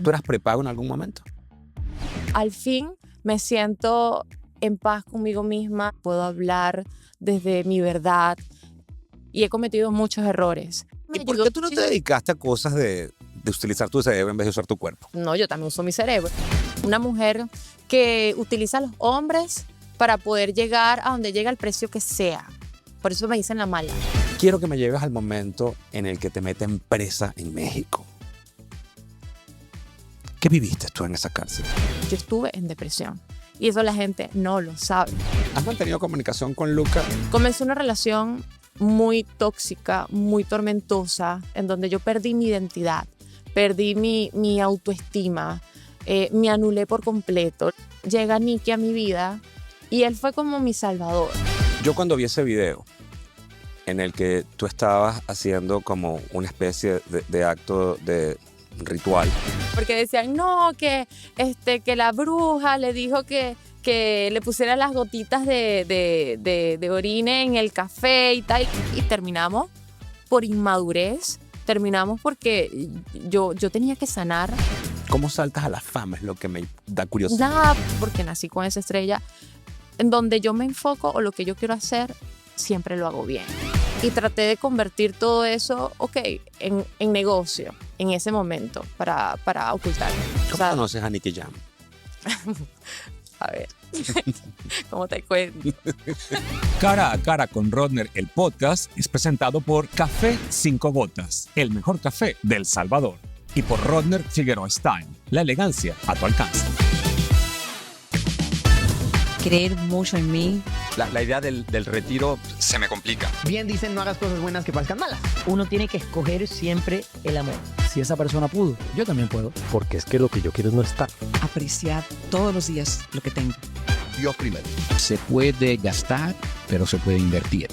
¿Tú eras prepago en algún momento? Al fin me siento en paz conmigo misma, puedo hablar desde mi verdad y he cometido muchos errores. ¿Y por qué tú no te dedicaste a cosas de utilizar tu cerebro en vez de usar tu cuerpo? No, yo también uso mi cerebro. Una mujer que utiliza a los hombres para poder llegar a donde llega el precio que sea. Por eso me dicen la mala. Quiero que me lleves al momento en el que te meten presa en México. ¿Qué viviste tú en esa cárcel? Yo estuve en depresión y eso la gente no lo sabe. ¿Has mantenido comunicación con Luca? Comencé una relación muy tóxica, muy tormentosa, en donde yo perdí mi identidad, perdí mi autoestima, me anulé por completo. Llega Nicky a mi vida y él fue como mi salvador. Yo cuando vi ese video en el que tú estabas haciendo como una especie de acto de ritual. Porque decían, no, que la bruja le dijo que le pusiera las gotitas de orine en el café y tal. Y terminamos por inmadurez, terminamos porque yo tenía que sanar. ¿Cómo saltas a la fama? Es lo que me da curiosidad. Nada, porque nací con esa estrella. En donde yo me enfoco o lo que yo quiero hacer, siempre lo hago bien. Y traté de convertir todo eso, en negocio, en ese momento, para ocultarlo. ¿Cómo conoces a Nicky Jam? A ver, ¿cómo te cuento? Cara a Cara con Rodner, el podcast, es presentado por Café 5 Gotas, el mejor café del Salvador. Y por Rodner Figueroa Style, la elegancia a tu alcance. Creer mucho en mí. La idea del retiro se me complica. Bien dicen, no hagas cosas buenas que parezcan malas. Uno tiene que escoger siempre el amor. Si esa persona pudo, yo también puedo. Porque es que lo que yo quiero es no estar. Apreciar todos los días lo que tengo. Yo primero. Se puede gastar, pero se puede invertir.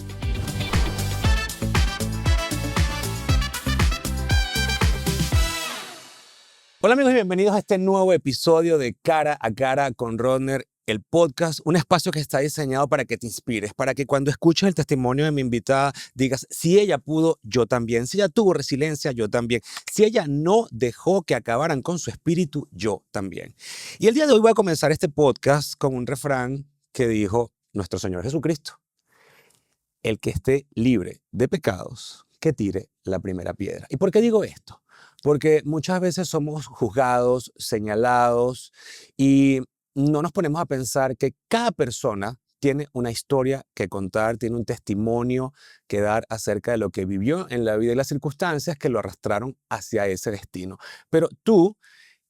Hola amigos y bienvenidos a este nuevo episodio de Cara a Cara con Rodner, el podcast, un espacio que está diseñado para que te inspires, para que cuando escuches el testimonio de mi invitada digas, si ella pudo, yo también, si ella tuvo resiliencia, yo también, si ella no dejó que acabaran con su espíritu, yo también. Y el día de hoy voy a comenzar este podcast con un refrán que dijo nuestro Señor Jesucristo: el que esté libre de pecados, que tire la primera piedra. ¿Y por qué digo esto? Porque muchas veces somos juzgados, señalados y no nos ponemos a pensar que cada persona tiene una historia que contar, tiene un testimonio que dar acerca de lo que vivió en la vida y las circunstancias que lo arrastraron hacia ese destino. Pero tú,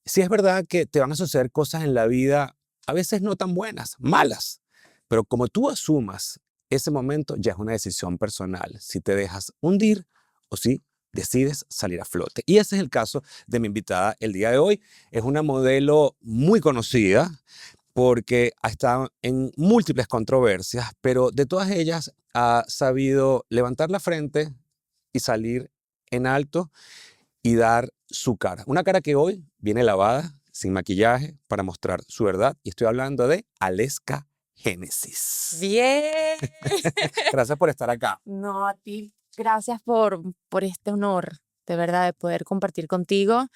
sí es verdad que te van a suceder cosas en la vida a veces no tan buenas, malas, pero como tú asumas ese momento ya es una decisión personal, si te dejas hundir o si decides salir a flote. Y ese es el caso de mi invitada el día de hoy. Es una modelo muy conocida porque ha estado en múltiples controversias, pero de todas ellas ha sabido levantar la frente y salir en alto y dar su cara. Una cara que hoy viene lavada, sin maquillaje, para mostrar su verdad. Y estoy hablando de Aleska Génesis. Bien. Gracias por estar acá. No, a ti. Gracias por este honor, de verdad, de poder compartir contigo.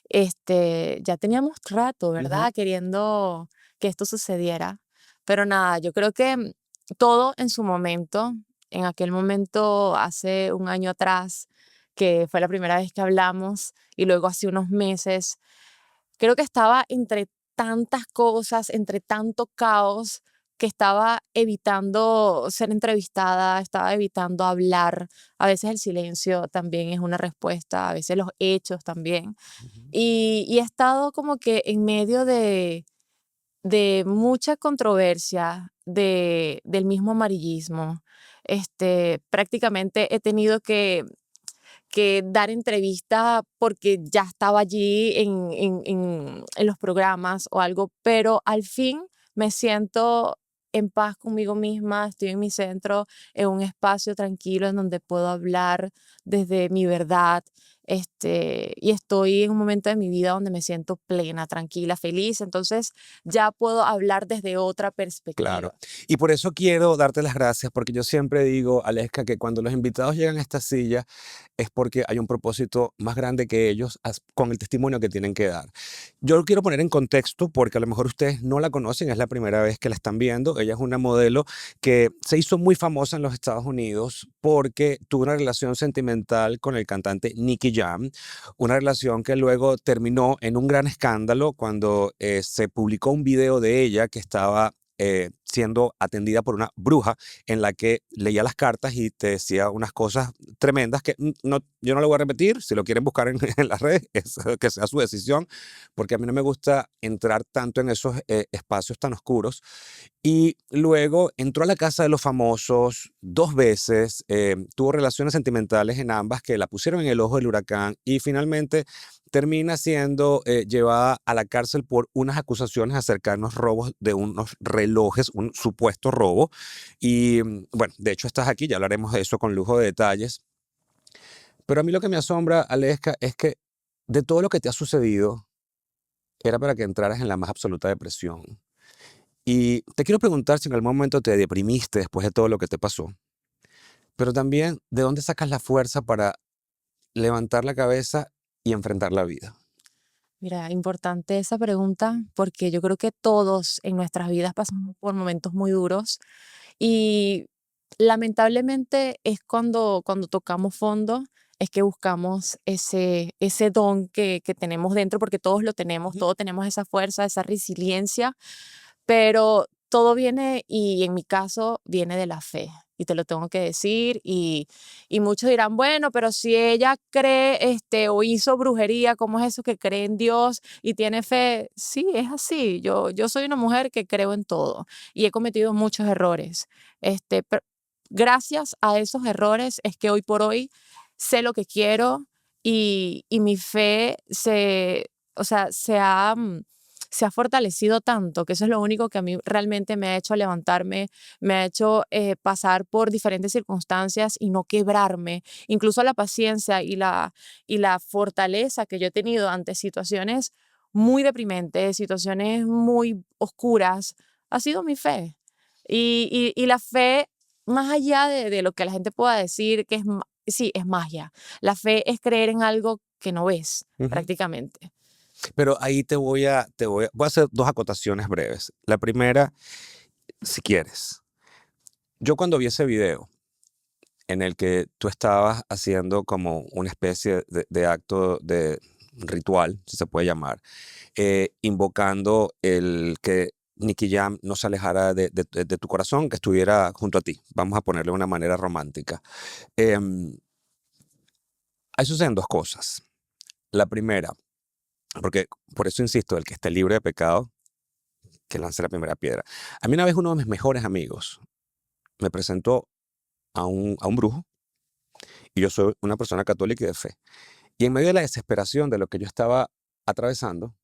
Ya teníamos rato, ¿verdad? Queriendo que esto sucediera. Pero nada, yo creo que todo en su momento, en aquel momento, hace un año atrás, que fue la primera vez que hablamos, y luego hace unos meses, creo que estaba entre tantas cosas, entre tanto caos, que estaba evitando ser entrevistada, estaba evitando hablar. A veces el silencio también es una respuesta, a veces los hechos también. Y he estado como que en medio de mucha controversia, del mismo amarillismo. Prácticamente he tenido que dar entrevista porque ya estaba allí en los programas o algo, pero al fin me siento en paz conmigo misma, estoy en mi centro, en un espacio tranquilo en donde puedo hablar desde mi verdad, y estoy en un momento de mi vida donde me siento plena, tranquila, feliz, entonces ya puedo hablar desde otra perspectiva. Claro. Y por eso quiero darte las gracias, porque yo siempre digo, Aleska, que cuando los invitados llegan a esta silla es porque hay un propósito más grande que ellos con el testimonio que tienen que dar. Yo lo quiero poner en contexto porque a lo mejor ustedes no la conocen, es la primera vez que la están viendo. Ella es una modelo que se hizo muy famosa en los Estados Unidos porque tuvo una relación sentimental con el cantante Nicky Jam, una relación que luego terminó en un gran escándalo cuando se publicó un video de ella que estaba siendo atendida por una bruja en la que leía las cartas y te decía unas cosas tremendas que yo no lo voy a repetir. Si lo quieren buscar en las redes, que sea su decisión, porque a mí no me gusta entrar tanto en esos espacios tan oscuros. Y luego entró a la casa de los famosos 2 veces, tuvo relaciones sentimentales en ambas que la pusieron en el ojo del huracán y finalmente termina siendo llevada a la cárcel por unas acusaciones acerca de unos robos de unos relojes, un supuesto robo. Y bueno, de hecho estás aquí, ya hablaremos de eso con lujo de detalles. Pero a mí lo que me asombra, Aleska, es que de todo lo que te ha sucedido, era para que entraras en la más absoluta depresión. Y te quiero preguntar si en algún momento te deprimiste después de todo lo que te pasó, pero también de dónde sacas la fuerza para levantar la cabeza y enfrentar la vida. Mira, importante esa pregunta porque yo creo que todos en nuestras vidas pasamos por momentos muy duros y lamentablemente es cuando tocamos fondo, es que buscamos ese don que tenemos dentro, porque todos lo tenemos, todos tenemos esa fuerza, esa resiliencia, pero todo viene, y en mi caso, viene de la fe. Y te lo tengo que decir, y muchos dirán, bueno, pero si ella cree o hizo brujería, ¿cómo es eso que cree en Dios y tiene fe? Sí, es así. Yo soy una mujer que creo en todo y he cometido muchos errores. Pero gracias a esos errores es que hoy por hoy sé lo que quiero y mi fe o sea, se ha fortalecido tanto, que eso es lo único que a mí realmente me ha hecho levantarme, me ha hecho pasar por diferentes circunstancias y no quebrarme. Incluso la paciencia y la fortaleza que yo he tenido ante situaciones muy deprimentes, situaciones muy oscuras, ha sido mi fe. Y la fe, más allá de lo que la gente pueda decir, que sí, es magia. La fe es creer en algo que no ves, prácticamente. Pero ahí voy a hacer 2 acotaciones breves. La primera, si quieres. Yo cuando vi ese video en el que tú estabas haciendo como una especie de acto de ritual, si se puede llamar, invocando el que Nicky Jam no se alejara de tu corazón, que estuviera junto a ti. Vamos a ponerle de una manera romántica. Ahí suceden 2 cosas. La primera, porque por eso insisto, el que esté libre de pecado, que lance la primera piedra. A mí una vez uno de mis mejores amigos me presentó a un brujo y yo soy una persona católica y de fe. Y en medio de la desesperación de lo que yo estaba atravesando,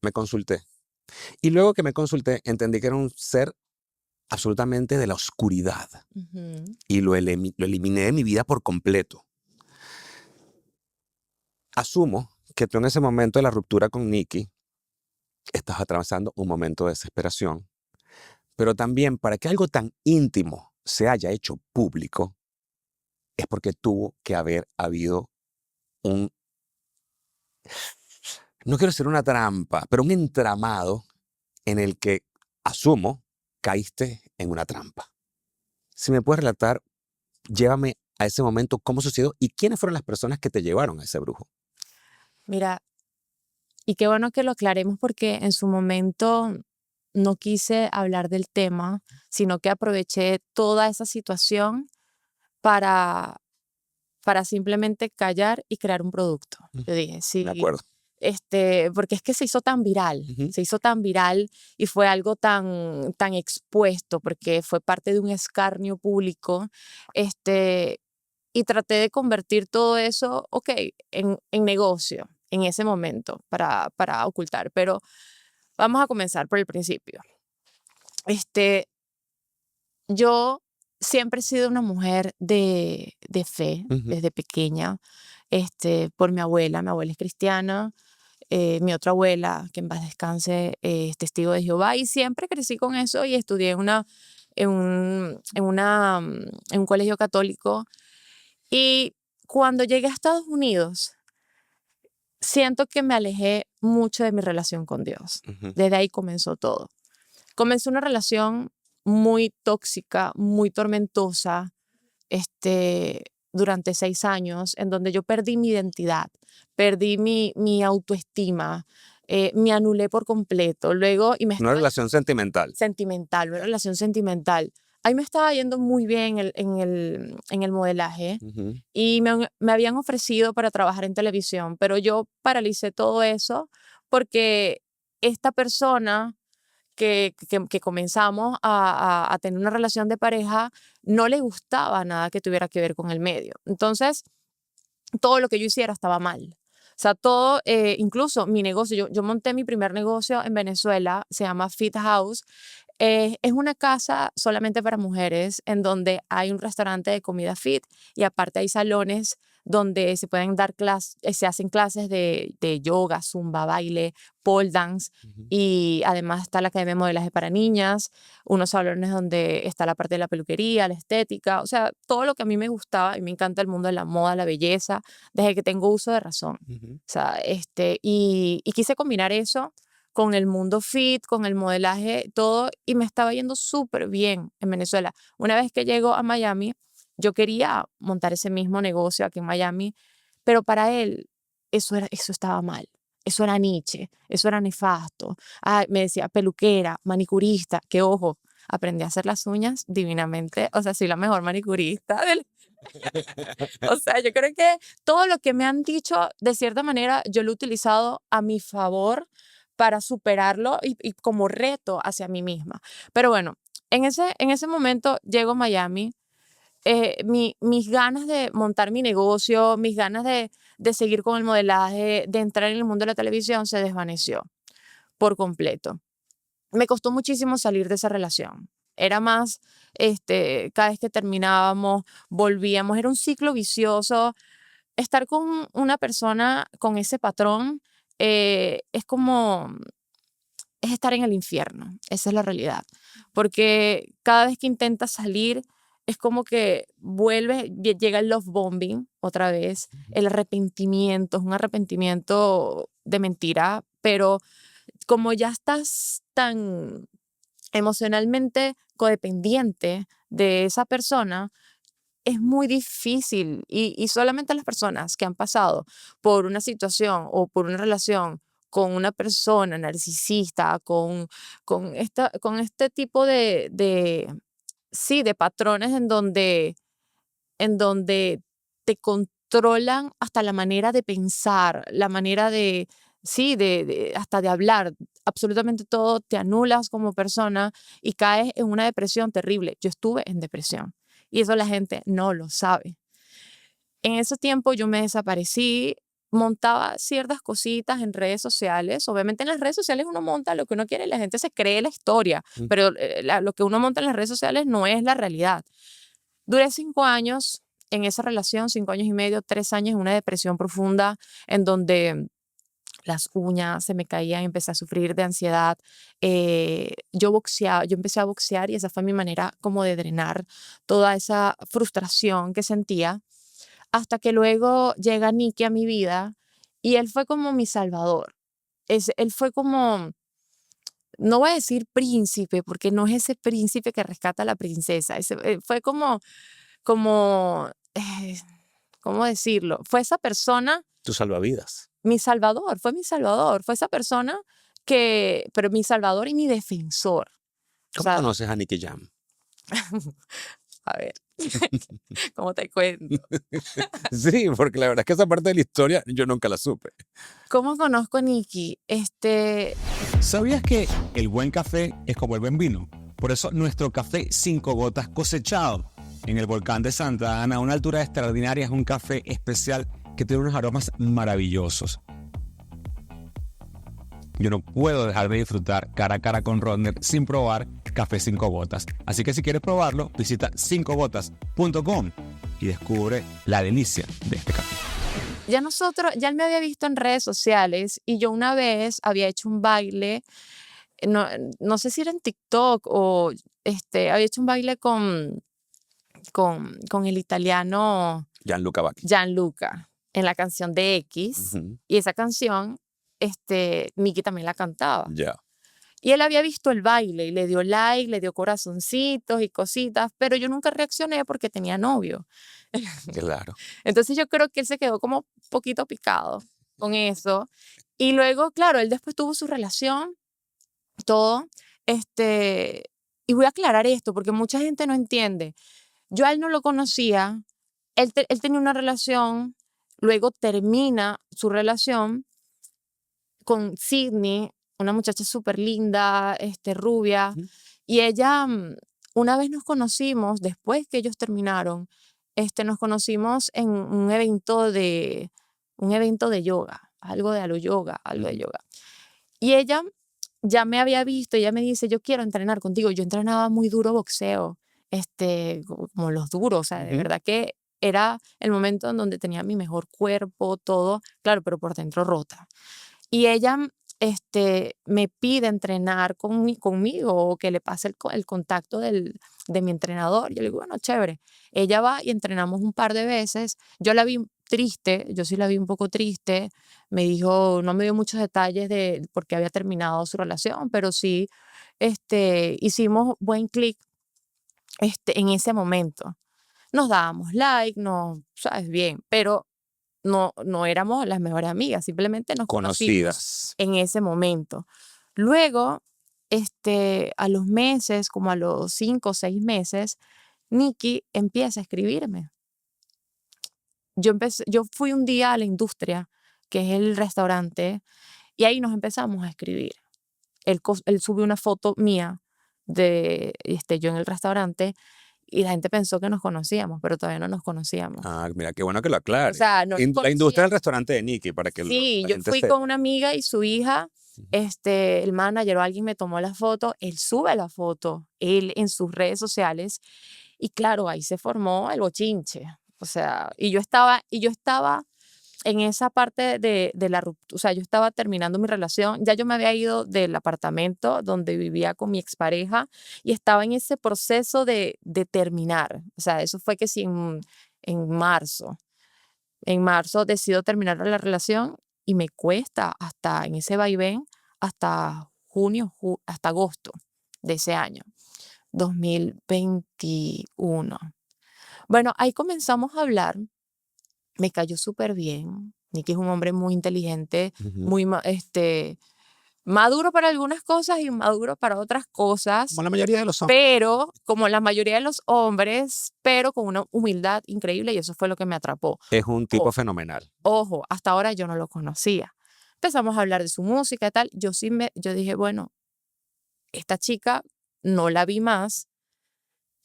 me consulté. Y luego que me consulté, entendí que era un ser absolutamente de la oscuridad Ujú. y lo eliminé de mi vida por completo. Asumo que tú en ese momento de la ruptura con Nicky estás atravesando un momento de desesperación, pero también para que algo tan íntimo se haya hecho público es porque tuvo que haber habido no quiero decir una trampa, pero un entramado en el que, asumo, caíste en una trampa. Si me puedes relatar, llévame a ese momento, cómo sucedió y quiénes fueron las personas que te llevaron a ese brujo. Mira, y qué bueno que lo aclaremos porque en su momento no quise hablar del tema, sino que aproveché toda esa situación para, para simplemente callar y crear un producto. Yo dije, De sí, acuerdo. porque es que se hizo tan viral, Ujú. se hizo tan viral y fue algo tan expuesto porque fue parte de un escarnio público, y traté de convertir todo eso, ok, en negocio en ese momento para ocultar, pero vamos a comenzar por el principio. Este, yo siempre he sido una mujer de fe Ujú. desde pequeña. por mi abuela. Mi abuela es cristiana. Mi otra abuela, que en paz descanse, es testigo de Jehová, y siempre crecí con eso y estudié en un colegio católico. Y cuando llegué a Estados Unidos, siento que me alejé mucho de mi relación con Dios. Desde ahí comenzó todo. Comenzó una relación muy tóxica, muy tormentosa, durante 6 años, en donde yo perdí mi identidad, perdí mi autoestima, me anulé por completo. Luego, Una relación sentimental. Una relación sentimental. Ahí me estaba yendo muy bien en el modelaje, y me habían ofrecido para trabajar en televisión, pero yo paralicé todo eso porque esta persona que comenzamos a tener una relación de pareja no le gustaba nada que tuviera que ver con el medio. Entonces, todo lo que yo hiciera estaba mal. O sea, todo, incluso mi negocio, yo monté mi primer negocio en Venezuela, se llama Fit House. Es una casa solamente para mujeres en donde hay un restaurante de comida fit, y aparte hay salones donde se pueden dar clases, se hacen clases de yoga, zumba, baile, pole dance, y además está la academia de modelaje para niñas, unos salones donde está la parte de la peluquería, la estética, o sea, todo lo que a mí me gustaba, y me encanta el mundo de la moda, la belleza, desde que tengo uso de razón. O sea, y quise combinar eso con el mundo fit, con el modelaje, todo, y me estaba yendo súper bien en Venezuela. Una vez que llego a Miami, yo quería montar ese mismo negocio aquí en Miami, pero para él eso estaba mal. Eso era niche, eso era nefasto. Me decía peluquera, manicurista, que ojo, aprendí a hacer las uñas divinamente. O sea, soy la mejor manicurista del... O sea, yo creo que todo lo que me han dicho, de cierta manera, yo lo he utilizado a mi favor para superarlo y como reto hacia mí misma. Pero bueno, en ese momento llego a Miami. Mis ganas de montar mi negocio, mis ganas de seguir con el modelaje, de entrar en el mundo de la televisión se desvaneció por completo. Me costó muchísimo salir de esa relación. Era más, cada vez que terminábamos, volvíamos, era un ciclo vicioso. Estar con una persona con ese patrón es estar en el infierno. Esa es la realidad. Porque cada vez que intentas salir, es como que llega el love bombing otra vez, el arrepentimiento, es un arrepentimiento de mentira, pero como ya estás tan emocionalmente codependiente de esa persona, es muy difícil, y solamente las personas que han pasado por una situación o por una relación con una persona narcisista, con este tipo de patrones en donde te controlan hasta la manera de pensar, la manera hasta de hablar, absolutamente todo, te anulas como persona y caes en una depresión terrible. Yo estuve en depresión y eso la gente no lo sabe. En ese tiempo yo me desaparecí, montaba ciertas cositas en redes sociales. Obviamente en las redes sociales uno monta lo que uno quiere y la gente se cree la historia, pero lo que uno monta en las redes sociales no es la realidad. Duré 5 años en esa relación, 5 años y medio, 3 años en una depresión profunda en donde las uñas se me caían, empecé a sufrir de ansiedad. Yo empecé a boxear y esa fue mi manera como de drenar toda esa frustración que sentía. Hasta que luego llega Nicky a mi vida y él fue como mi salvador. Él fue como, no voy a decir príncipe, porque no es ese príncipe que rescata a la princesa. Fue como, ¿cómo decirlo? Fue esa persona. Tu salvavidas. Fue esa persona pero mi salvador y mi defensor. ¿Cómo conoces a Nicky Jam? A ver, ¿cómo te cuento? Sí, porque la verdad es que esa parte de la historia yo nunca la supe. ¿Cómo conozco a Nicky? ¿Sabías que el buen café es como el buen vino? Por eso nuestro café 5 gotas cosechado en el volcán de Santa Ana a una altura extraordinaria es un café especial que tiene unos aromas maravillosos. Yo no puedo dejar de disfrutar cara a cara con Rodner sin probar café 5 gotas. Así que si quieres probarlo, visita 5gotas.com y descubre la delicia de este café. Ya él me había visto en redes sociales y yo una vez había hecho un baile, no, no sé si era en TikTok o había hecho un baile con el italiano Gianluca Vacchi. Gianluca en la canción de X, Ujú. y esa canción, Nicky también la cantaba. Ya. Y él había visto el baile y le dio like, le dio corazoncitos y cositas, pero yo nunca reaccioné porque tenía novio. Claro. Entonces yo creo que él se quedó como un poquito picado con eso. Y luego, claro, él después tuvo su relación, todo. Y voy a aclarar esto porque mucha gente no entiende. Yo a él no lo conocía, él tenía una relación, luego termina su relación con Sydney, una muchacha súper linda, rubia, Ujú. y ella, una vez nos conocimos, después que ellos terminaron, nos conocimos en un evento de yoga, algo de yoga, algo de Ujú. yoga. Y ella ya me había visto, ella me dice, yo quiero entrenar contigo. Yo entrenaba muy duro boxeo, como los duros, o sea, de Ujú. verdad que era el momento en donde tenía mi mejor cuerpo, todo, claro, pero por dentro rota. Y ella, me pide entrenar conmigo o que le pase el contacto de mi entrenador. Yo le digo, bueno, chévere. Ella va y entrenamos un par de veces. Yo la vi triste, yo sí la vi un poco triste. Me dijo, no me dio muchos detalles de por qué había terminado su relación, pero sí, hicimos buen clic, en ese momento. Nos dábamos like, no, sabes bien, pero no éramos las mejores amigas, simplemente nos conocimos Conocidas. en ese momento. Luego, a los meses, como a los 5 o 6 meses, Nicky empieza a escribirme. Yo fui un día a la industria, que es el restaurante, y ahí nos empezamos a escribir. Él subió una foto mía de yo en el restaurante y la gente pensó que nos conocíamos, pero todavía no nos conocíamos. Ah, mira, qué bueno que lo O aclare. sea, no nos La industria del conocíamos. restaurante de Nicky, para que Sí, la yo gente fui sepa. con una amiga y su hija, el manager o alguien me tomó la foto, él sube la foto, él en sus redes sociales, y claro, ahí se formó el bochinche. O sea, y yo estaba en esa parte de la ruptura, o sea, yo estaba terminando mi relación, ya yo me había ido del apartamento donde vivía con mi expareja y estaba en ese proceso de terminar. O sea, eso fue que sí en marzo. En marzo decido terminar la relación y me cuesta hasta en ese vaivén, hasta junio, hasta agosto de ese año, 2021. Bueno, ahí comenzamos a hablar, me cayó súper bien. Nicky es un hombre muy inteligente, Ujú. muy, maduro para algunas cosas y maduro para otras cosas, Como la mayoría de los hombres. pero como la mayoría de los hombres, pero con una humildad increíble, y eso fue lo que me atrapó. Es un tipo fenomenal. Ojo, hasta ahora yo no lo conocía. Empezamos a hablar de su música y tal. Yo dije, bueno, esta chica no la vi más.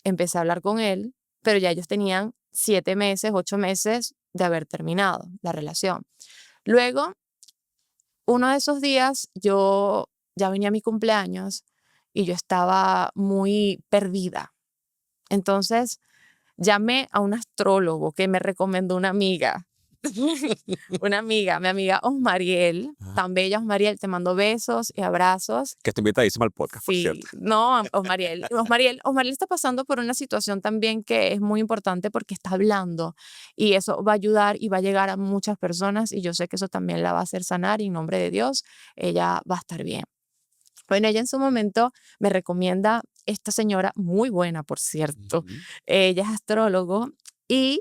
Empecé a hablar con él, pero ya ellos tenían 7 meses, 8 meses de haber terminado la relación. Luego, uno de esos días, yo ya venía mi cumpleaños y yo estaba muy perdida. Entonces, llamé a un astrólogo que me recomendó una amiga. Una amiga, mi amiga Osmariel, tan bella Osmariel, te mando besos y abrazos. Que está invitadísima al podcast, por Sí, cierto. no, Osmariel está pasando por una situación también que es muy importante porque está hablando y eso va a ayudar y va a llegar a muchas personas y yo sé que eso también la va a hacer sanar y en nombre de Dios, ella va a estar bien. Bueno, ella en su momento me recomienda esta señora, muy buena, por cierto. Ujú. Ella es astrólogo y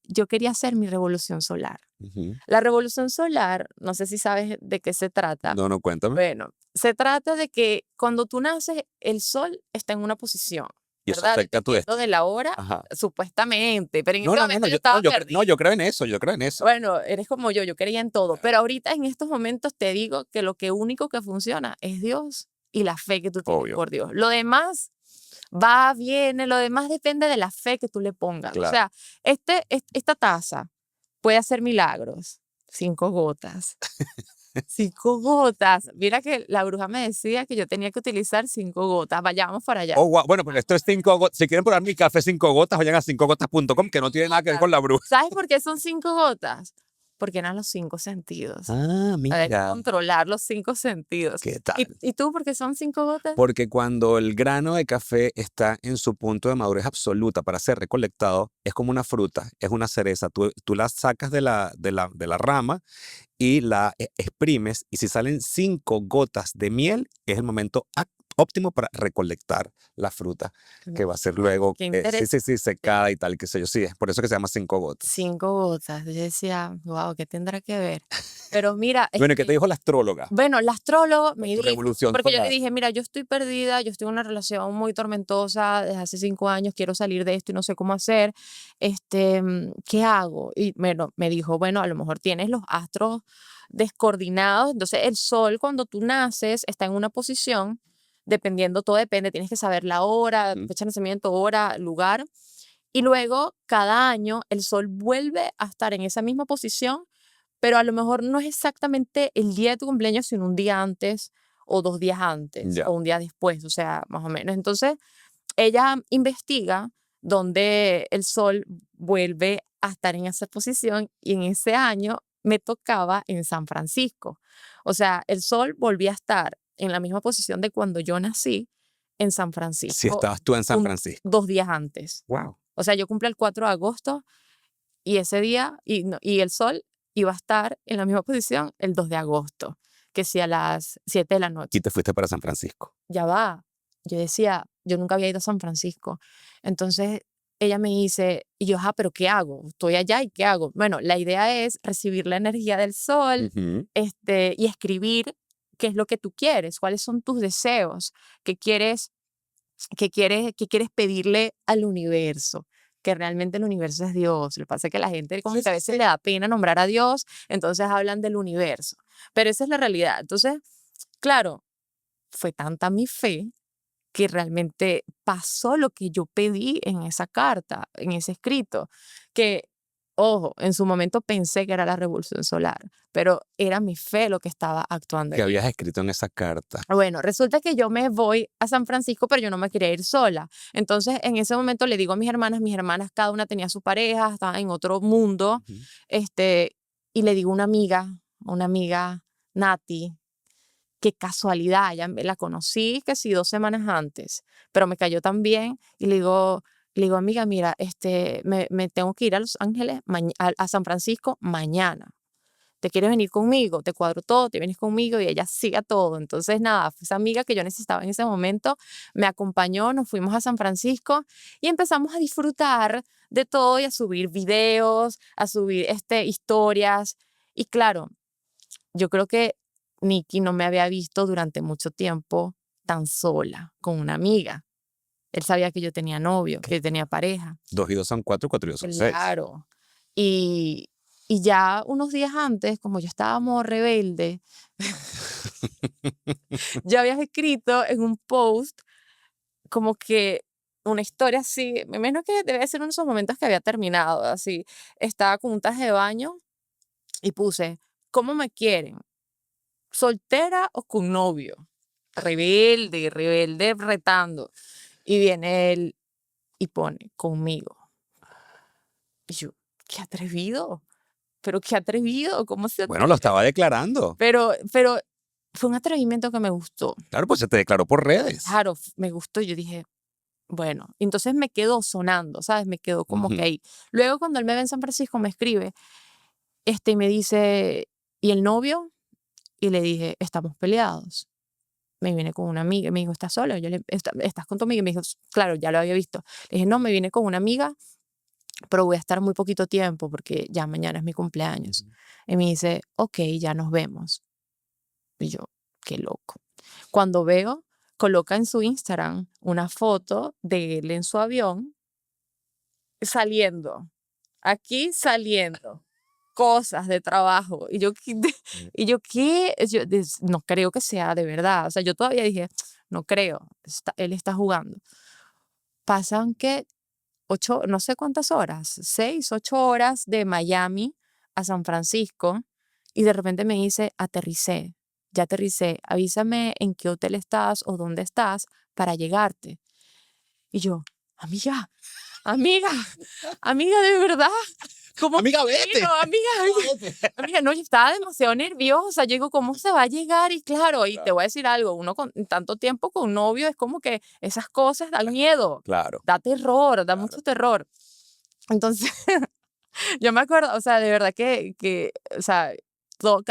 yo quería hacer mi revolución solar. Ujú. La revolución solar, no sé si sabes de qué se trata. No, cuéntame. Bueno, se trata de que cuando tú naces, el sol está en una posición, Y eso ¿verdad? afecta a tu Dependiendo de destino. la hora, Ajá. supuestamente, pero en No, ese no, momento yo yo, estaba no, perdida. yo creo en eso, yo creo en eso. Bueno, eres como yo creía en todo, pero ahorita en estos momentos te digo que lo único que funciona es Dios y la fe que tú tienes Obvio. por Dios. Lo demás va, viene, lo demás depende de la fe que tú le pongas. O Claro. sea, esta taza puede hacer milagros, 5 gotas. 5 gotas. Mira que la bruja me decía que yo tenía que utilizar 5 gotas. Vayamos para allá. Oh, wow. Bueno, pues esto es 5 gotas. Si quieren probar mi café 5 gotas, vayan a 5gotas.com, que no tiene nada que ver con la bruja. ¿Sabes por qué son 5 gotas? Porque eran los 5 sentidos. Ah, Para mira. controlar los 5 sentidos. ¿Qué tal? ¿Y tú por qué son 5 gotas? Porque cuando el grano de café está en su punto de madurez absoluta para ser recolectado, es como una fruta, es una cereza. Tú la sacas de la rama y la exprimes, y si salen 5 gotas de miel, es el momento óptimo para recolectar la fruta, que va a ser luego Qué sí, secada y tal, qué sé yo. Sí, es por eso que se llama 5 gotas. 5 gotas. Yo decía, wow, ¿qué tendrá que ver? Pero mira, Bueno, ¿qué te dijo la astróloga? bueno, el astrólogo me Tu dijo, revolución porque yo le solar. dije, mira, yo estoy perdida, yo estoy en una relación muy tormentosa desde hace 5 años, quiero salir de esto y no sé cómo hacer, ¿qué hago? Y bueno, me dijo, bueno, a lo mejor tienes los astros descoordinados, entonces el sol cuando tú naces está en una posición, dependiendo, todo depende, tienes que saber la hora, fecha de nacimiento, hora, lugar, y luego cada año el sol vuelve a estar en esa misma posición, pero a lo mejor no es exactamente el día de tu cumpleaños, sino un día antes o 2 días antes Ya. o un día después, o sea, más o menos. Entonces, ella investiga donde el sol vuelve a estar en esa posición y en ese año me tocaba en San Francisco. O sea, el sol volvía a estar en la misma posición de cuando yo nací en San Si Francisco, estabas tú en San Francisco. 2 días antes. Wow. O sea, yo cumplí el 4 de agosto y ese día, y el sol iba a estar en la misma posición el 2 de agosto, que sí a las 7 de la noche. Y te fuiste para San Francisco. Ya va. Yo decía, yo nunca había ido a San Francisco. Entonces ella me dice, y yo, pero ¿qué hago? Estoy allá y ¿qué hago? Bueno, la idea es recibir la energía del sol, Ujú. y escribir qué es lo que tú quieres, cuáles son tus deseos, qué quieres pedirle al universo, que realmente el universo es Dios. Lo que pasa es que la gente como que a veces le da pena nombrar a Dios, entonces hablan del universo. Pero esa es la realidad. Entonces, claro, fue tanta mi fe que realmente pasó lo que yo pedí en esa carta, en ese escrito, que, ojo, en su momento pensé que era la revolución solar, pero era mi fe lo que estaba actuando Que allí. habías escrito en esa carta. Bueno, resulta que yo me voy a San Francisco, pero yo no me quería ir sola. Entonces, en ese momento le digo a mis hermanas cada una tenía su pareja, estaba en otro mundo, Ujú. y le digo a una amiga, Nati, qué casualidad, ya la conocí que sí 2 semanas antes, pero me cayó tan bien, y le digo, amiga, mira, me tengo que ir a Los Ángeles, a San Francisco mañana. ¿Te quieres venir conmigo? Te cuadro todo, te vienes conmigo, y ella sigue a todo. Entonces, nada, fue esa amiga que yo necesitaba en ese momento, me acompañó, nos fuimos a San Francisco y empezamos a disfrutar de todo y a subir videos, a subir historias. Y claro, yo creo que Nicky no me había visto durante mucho tiempo tan sola, con una amiga. Él sabía que yo tenía novio, que yo tenía pareja. 2 y 2 son 4, 4 y 2 son 6. Claro. Y, y ya unos días antes, como yo estábamos rebelde, yo había escrito en un post como que una historia así, menos que debe ser uno de esos momentos que había terminado, así. Estaba con un traje de baño y puse, ¿cómo me quieren? ¿Soltera o con novio? Rebelde, rebelde, retando. Y viene él y pone, conmigo. Y yo, qué atrevido, pero qué atrevido, ¿cómo se Bueno, lo atreve? estaba declarando. Pero fue un atrevimiento que me gustó. Claro, pues se te declaró por redes. Claro, me gustó. Yo dije, bueno, entonces me quedó sonando, ¿sabes? Me quedó como Ujú. que ahí. Luego, cuando él me ve en San Francisco, me escribe, y me dice, ¿y el novio? Y le dije, estamos peleados. Me viene con una amiga, y me dijo, ¿estás sola? ¿Estás con tu amiga? Y me dijo, claro, ya lo había visto. Le dije, no, me viene con una amiga, pero voy a estar muy poquito tiempo porque ya mañana es mi cumpleaños. Y me dice, ok, ya nos vemos. Y yo, qué loco. Cuando veo, coloca en su Instagram una foto de él en su avión saliendo, aquí saliendo, cosas de trabajo. Y yo, ¿qué? No creo que sea de verdad. O sea, yo todavía dije, no creo, él está jugando. Pasan que 8, no sé cuántas horas, 6, 8 horas de Miami a San Francisco, Y de repente me dice, ya aterricé, avísame en qué hotel estás o dónde estás para llegarte. Y yo, amiga, amiga, amiga, de verdad. ¿Cómo Amiga, que vete. no? Amiga, no, yo estaba demasiado nerviosa. Yo digo, ¿cómo se va a llegar? Y claro, y te voy a decir algo, uno con tanto tiempo con un novio es como que esas cosas dan miedo, Claro. da terror, da mucho terror. Entonces, yo me acuerdo, o sea, de verdad o sea,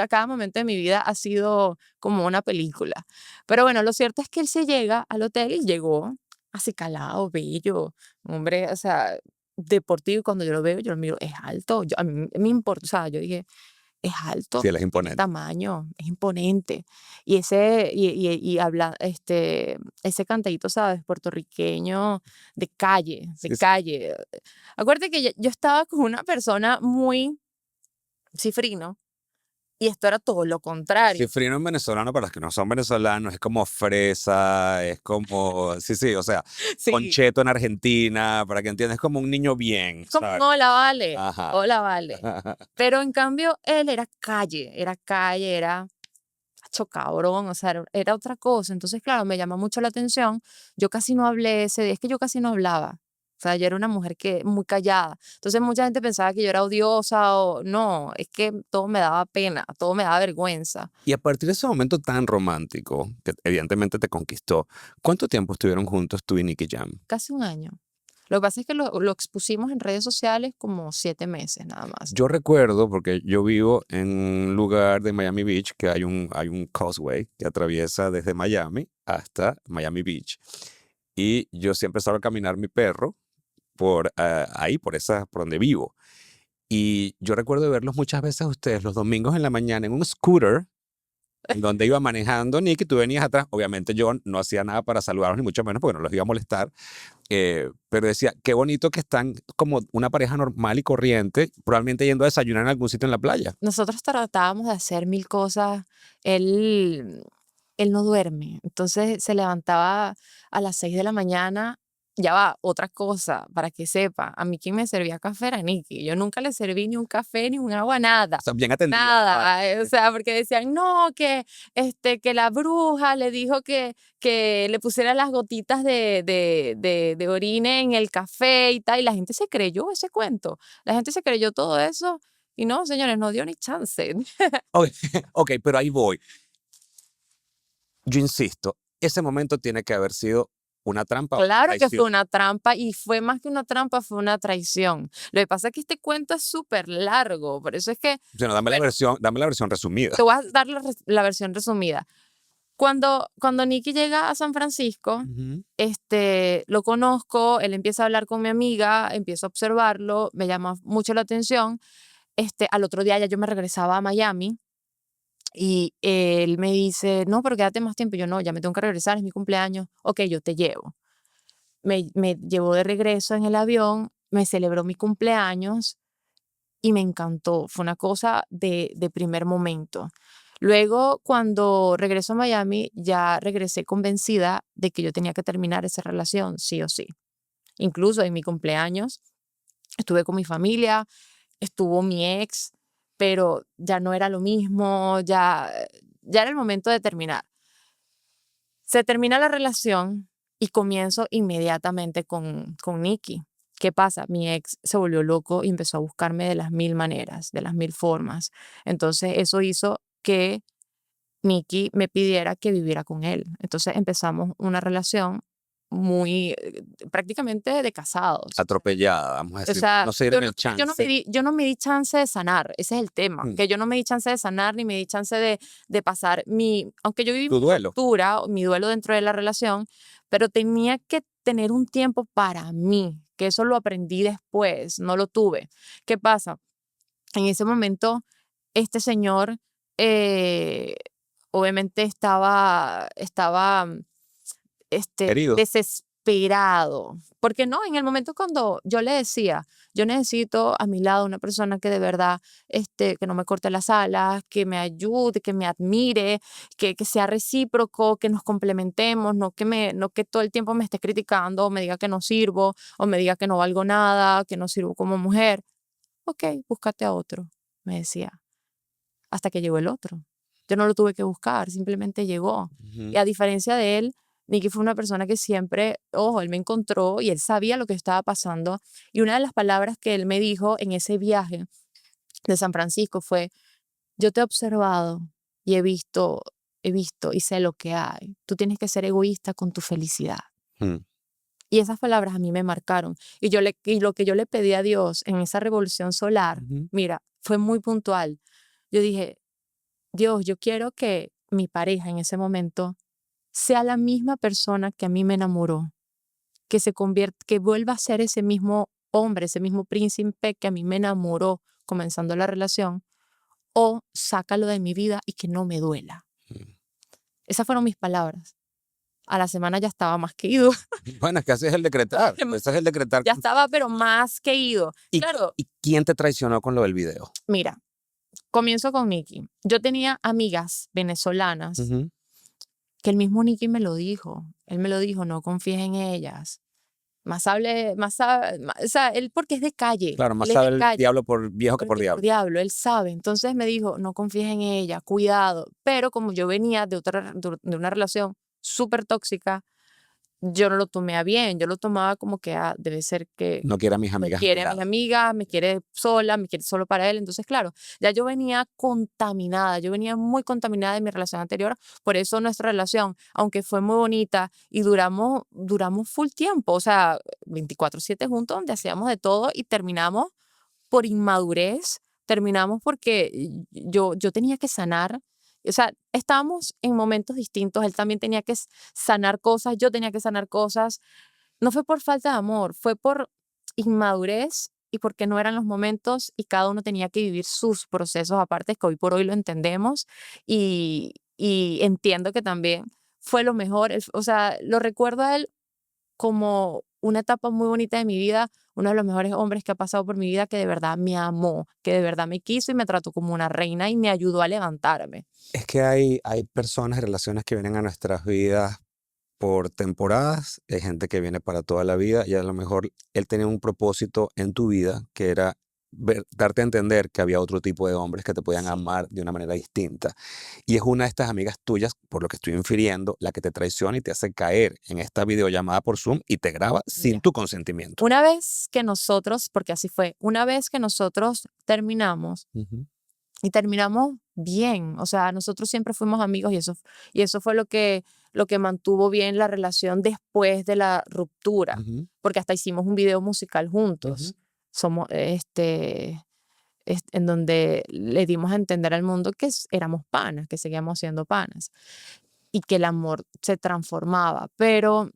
cada momento de mi vida ha sido como una película. Pero bueno, lo cierto es que él se llega al hotel y llegó acicalado, bello, hombre, o sea, deportivo. Y cuando yo lo veo, yo lo miro, es alto. A mí me importa, o sea, yo dije, es alto, Sí, él es tiene imponente. tamaño, es imponente. Y habla, ese cantadito, ¿sabes? Puertorriqueño de calle, de Sí, sí. calle. Acuérdate que yo estaba con una persona muy cifrino y esto era todo lo contrario. Cifrino en venezolano, para los que no son venezolanos, es como fresa, es como, sí, o sea, Sí, concheto en Argentina, para que entiendas, es como un niño bien, como, ¿sabes? hola, vale, Ajá. hola, vale. Pero en cambio, él era calle, era cabrón, o sea, era otra cosa. Entonces, claro, me llama mucho la atención. Yo casi no hablé ese día, es que yo casi no hablaba. O sea, yo era una mujer que muy callada. Entonces, mucha gente pensaba que yo era odiosa o no, es que todo me daba pena, todo me daba vergüenza. Y a partir de ese momento tan romántico, que evidentemente te conquistó, ¿cuánto tiempo estuvieron juntos tú y Nicky Jam? Casi un año. Lo que pasa es que lo expusimos en redes sociales como 7 meses nada más. Yo recuerdo, porque yo vivo en un lugar de Miami Beach, que hay un causeway que atraviesa desde Miami hasta Miami Beach. Y yo siempre salgo a caminar mi perro por ahí, por donde vivo. Y yo recuerdo verlos muchas veces a ustedes los domingos en la mañana en un scooter, en donde iba manejando Nicky, tú venías atrás. Obviamente yo no hacía nada para saludarlos, ni mucho menos, porque no los iba a molestar. Pero decía, qué bonito que están como una pareja normal y corriente, probablemente yendo a desayunar en algún sitio en la playa. Nosotros tratábamos de hacer mil cosas. Él, él no duerme. Entonces se levantaba a las 6 de la mañana. Ya va, otra cosa, para que sepa. A mí quien me servía café era Nicky. Yo nunca le serví ni un café, ni un agua, nada. O sea, bien atendida. Nada, o sea, porque decían, no, que la bruja le dijo que le pusiera las gotitas de orine en el café y tal, y la gente se creyó ese cuento, la gente se creyó todo eso, y no, señores, no dio ni chance. Ok, ok, pero ahí voy. Yo insisto, ese momento tiene que haber sido una trampa o Claro que fue traición. una trampa, y fue más que una trampa, fue una traición. Lo que pasa es que este cuento es súper largo, por eso es que O sea, no, dame la versión resumida. te voy a dar la versión resumida. Cuando Nicky llega a San Francisco, Ujú. lo conozco, él empieza a hablar con mi amiga, empiezo a observarlo, me llama mucho la atención. Al otro día ya yo me regresaba a Miami y él me dice, no, pero quédate más tiempo. Y yo, no, ya me tengo que regresar, es mi cumpleaños. Ok, yo te llevo. Me llevó de regreso en el avión, me celebró mi cumpleaños y me encantó. Fue una cosa de primer momento. Luego, cuando regreso a Miami, ya regresé convencida de que yo tenía que terminar esa relación, sí o sí. Incluso en mi cumpleaños estuve con mi familia, estuvo mi ex, pero ya no era lo mismo, ya era el momento de terminar. Se termina la relación y comienzo inmediatamente con Nicky. ¿Qué pasa? Mi ex se volvió loco y empezó a buscarme de las mil maneras, de las mil formas. Entonces eso hizo que Nicky me pidiera que viviera con él. Entonces empezamos una relación muy, prácticamente de casados. Atropellada, vamos a O decir. sea, No se dieron el chance. yo no me di chance de sanar, ese es el tema, Mm. que yo no me di chance de sanar ni me di chance de pasar aunque yo viví Tu mi duelo. ruptura, mi duelo dentro de la relación, pero tenía que tener un tiempo para mí, que eso lo aprendí después, no lo tuve. ¿Qué pasa? En ese momento, este señor, eh, obviamente estaba Herido. desesperado. Porque no, en el momento cuando yo le decía, yo necesito a mi lado una persona que de verdad, que no me corte las alas, que me ayude, que me admire, que sea recíproco, que nos complementemos, no que todo el tiempo me esté criticando o me diga que no sirvo o me diga que no valgo nada, que no sirvo como mujer. Ok, búscate a otro, me decía. hasta que llegó el otro. Yo no lo tuve que buscar, simplemente llegó. Y a diferencia de él, Nicky fue una persona que siempre, ojo, él me encontró y él sabía lo que estaba pasando. Y una de las palabras que él me dijo en ese viaje de San Francisco fue: yo te he observado y he visto y sé lo que hay. Tú tienes que ser egoísta con tu felicidad. Y esas palabras a mí me marcaron. Y lo que yo le pedí a Dios en esa revolución solar, mira, fue muy puntual. Yo dije: Dios, yo quiero que mi pareja en ese momento sea la misma persona que a mí me enamoró, que vuelva a ser ese mismo hombre, ese mismo príncipe que a mí me enamoró comenzando la relación, o sácalo de mi vida y que no me duela. Esas fueron mis palabras. A la semana ya estaba más que ido. Bueno, es que ese es el decretar. Ese es el decretar. Ya estaba, pero más que ido. Claro. ¿Y quién te traicionó con lo del video? Mira, comienzo con Nicky. Yo tenía amigas venezolanas que el mismo Nicky me lo dijo. Él me lo dijo: no confíes en ellas. O sea, él porque es de calle. Claro, más él sabe es de el calle, diablo por viejo que por porque diablo. él sabe. Entonces me dijo: no confíes en ella, cuidado. Pero como yo venía de una relación súper tóxica, yo no lo tomé a bien. Yo lo tomaba como que debe ser que No quiere a mis me amigas. quiere a mis amigas, me quiere sola, me quiere solo para él. Entonces, claro, ya yo venía contaminada, yo venía muy contaminada de mi relación anterior. Por eso nuestra relación, aunque fue muy bonita y duramos full tiempo, o sea, 24/7 juntos, donde hacíamos de todo, y terminamos por inmadurez, terminamos porque yo tenía que sanar. O sea, estábamos en momentos distintos. Él también tenía que sanar cosas, yo tenía que sanar cosas. No fue por falta de amor, fue por inmadurez y porque no eran los momentos, y cada uno tenía que vivir sus procesos aparte, que hoy por hoy lo entendemos, y entiendo que también fue lo mejor. O sea, lo recuerdo a él como una etapa muy bonita de mi vida, uno de los mejores hombres que ha pasado por mi vida, que de verdad me amó, que de verdad me quiso y me trató como una reina y me ayudó a levantarme. Es que hay personas y relaciones que vienen a nuestras vidas por temporadas, hay gente que viene para toda la vida, y a lo mejor él tenía un propósito en tu vida que era darte a entender que había otro tipo de hombres que te podían amar de una manera distinta. Y es una de estas amigas tuyas, por lo que estoy infiriendo, la que te traiciona y te hace caer en esta videollamada por Zoom y te graba sin tu consentimiento. Una vez que nosotros, porque así fue, una vez que nosotros terminamos, y terminamos bien, o sea, nosotros siempre fuimos amigos, y eso fue lo que mantuvo bien la relación después de la ruptura, porque hasta hicimos un video musical juntos. Somos, en donde le dimos a entender al mundo que éramos panas, que seguíamos siendo panas, y que el amor se transformaba. Pero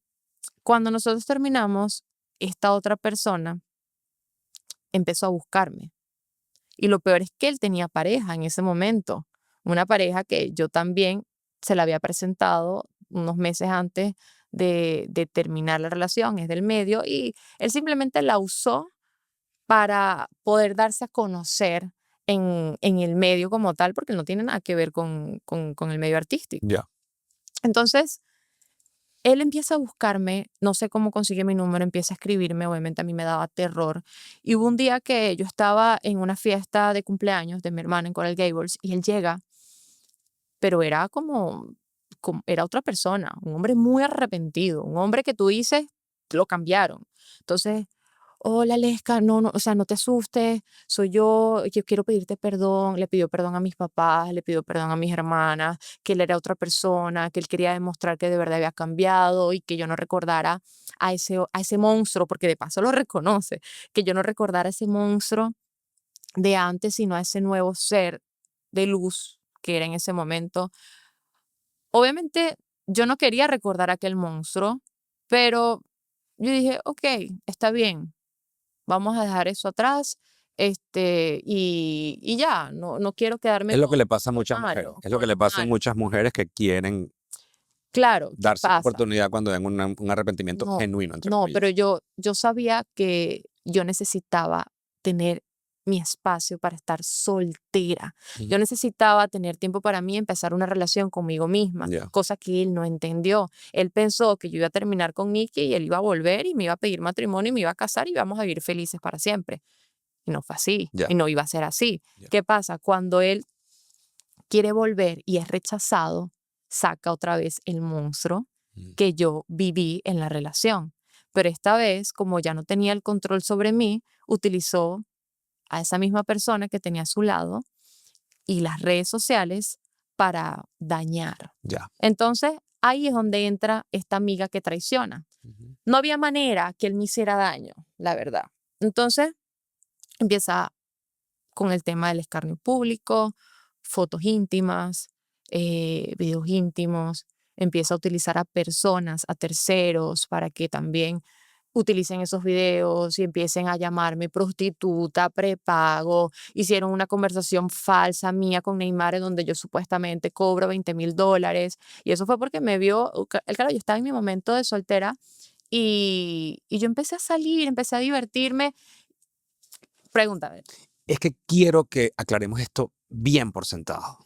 cuando nosotros terminamos, esta otra persona empezó a buscarme. Y lo peor es que él tenía pareja en ese momento, una pareja que yo también se la había presentado unos meses antes de terminar la relación, es del medio, y él simplemente la usó para poder darse a conocer en el medio como tal, porque no tiene nada que ver con el medio artístico. Entonces, él empieza a buscarme, no sé cómo consigue mi número, empieza a escribirme, obviamente a mí me daba terror. Y hubo un día que yo estaba en una fiesta de cumpleaños de mi hermana en Coral Gables, y él llega, pero era era otra persona, un hombre muy arrepentido, un hombre que tú dices, lo cambiaron. Entonces: hola, Lesca, no, o sea, no te asustes, soy yo quiero pedirte perdón. Le pidió perdón a mis papás, le pidió perdón a mis hermanas, que él era otra persona, que él quería demostrar que de verdad había cambiado y que yo no recordara a ese monstruo, porque de paso lo reconoce, que yo no recordara a ese monstruo de antes, sino a ese nuevo ser de luz que era en ese momento. Obviamente, yo no quería recordar a aquel monstruo, pero yo dije: ok, está bien. Vamos a dejar eso atrás, y ya, no quiero quedarme Es lo con que le pasa a muchas mujeres. malo, Es lo que con le lo pasa a malo. muchas mujeres que quieren Claro, ¿qué darse una pasa? oportunidad cuando ven un arrepentimiento No, genuino, entre no, comillas. pero yo sabía que yo necesitaba tener mi espacio para estar soltera. Yo necesitaba tener tiempo para mí, empezar una relación conmigo misma, cosa que él no entendió. Él pensó que yo iba a terminar con Nicky y él iba a volver y me iba a pedir matrimonio y me iba a casar y íbamos a vivir felices para siempre. Y no fue así, y no iba a ser así. ¿Qué pasa? Cuando él quiere volver y es rechazado, saca otra vez el monstruo que yo viví en la relación. Pero esta vez, como ya no tenía el control sobre mí, utilizó a esa misma persona que tenía a su lado y las redes sociales para dañar. Ya. Entonces, ahí es donde entra esta amiga que traiciona. No había manera que él me hiciera daño, la verdad. Entonces, empieza con el tema del escarnio público, fotos íntimas, videos íntimos, empieza a utilizar a personas, a terceros, para que también utilicen esos videos y empiecen a llamarme prostituta, prepago. Hicieron una conversación falsa mía con Neymar en donde yo supuestamente cobro $20,000 y eso fue porque me vio, claro, yo estaba en mi momento de soltera y yo empecé a salir, empecé a divertirme. Pregúntame. Es que quiero que aclaremos esto bien por sentado,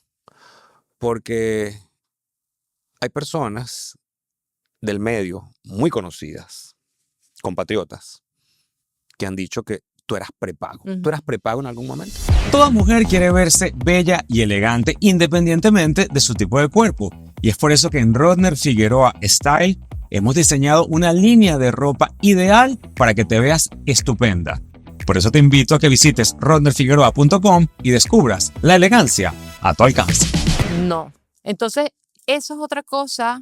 porque hay personas del medio muy conocidas, compatriotas, que han dicho que tú eras prepago. ¿Tú eras prepago en algún momento? Toda mujer quiere verse bella y elegante independientemente de su tipo de cuerpo. Y es por eso que en Rodner Figueroa Style hemos diseñado una línea de ropa ideal para que te veas estupenda. Por eso te invito a que visites rodnerfigueroa.com y descubras la elegancia a tu alcance. No. Entonces, eso es otra cosa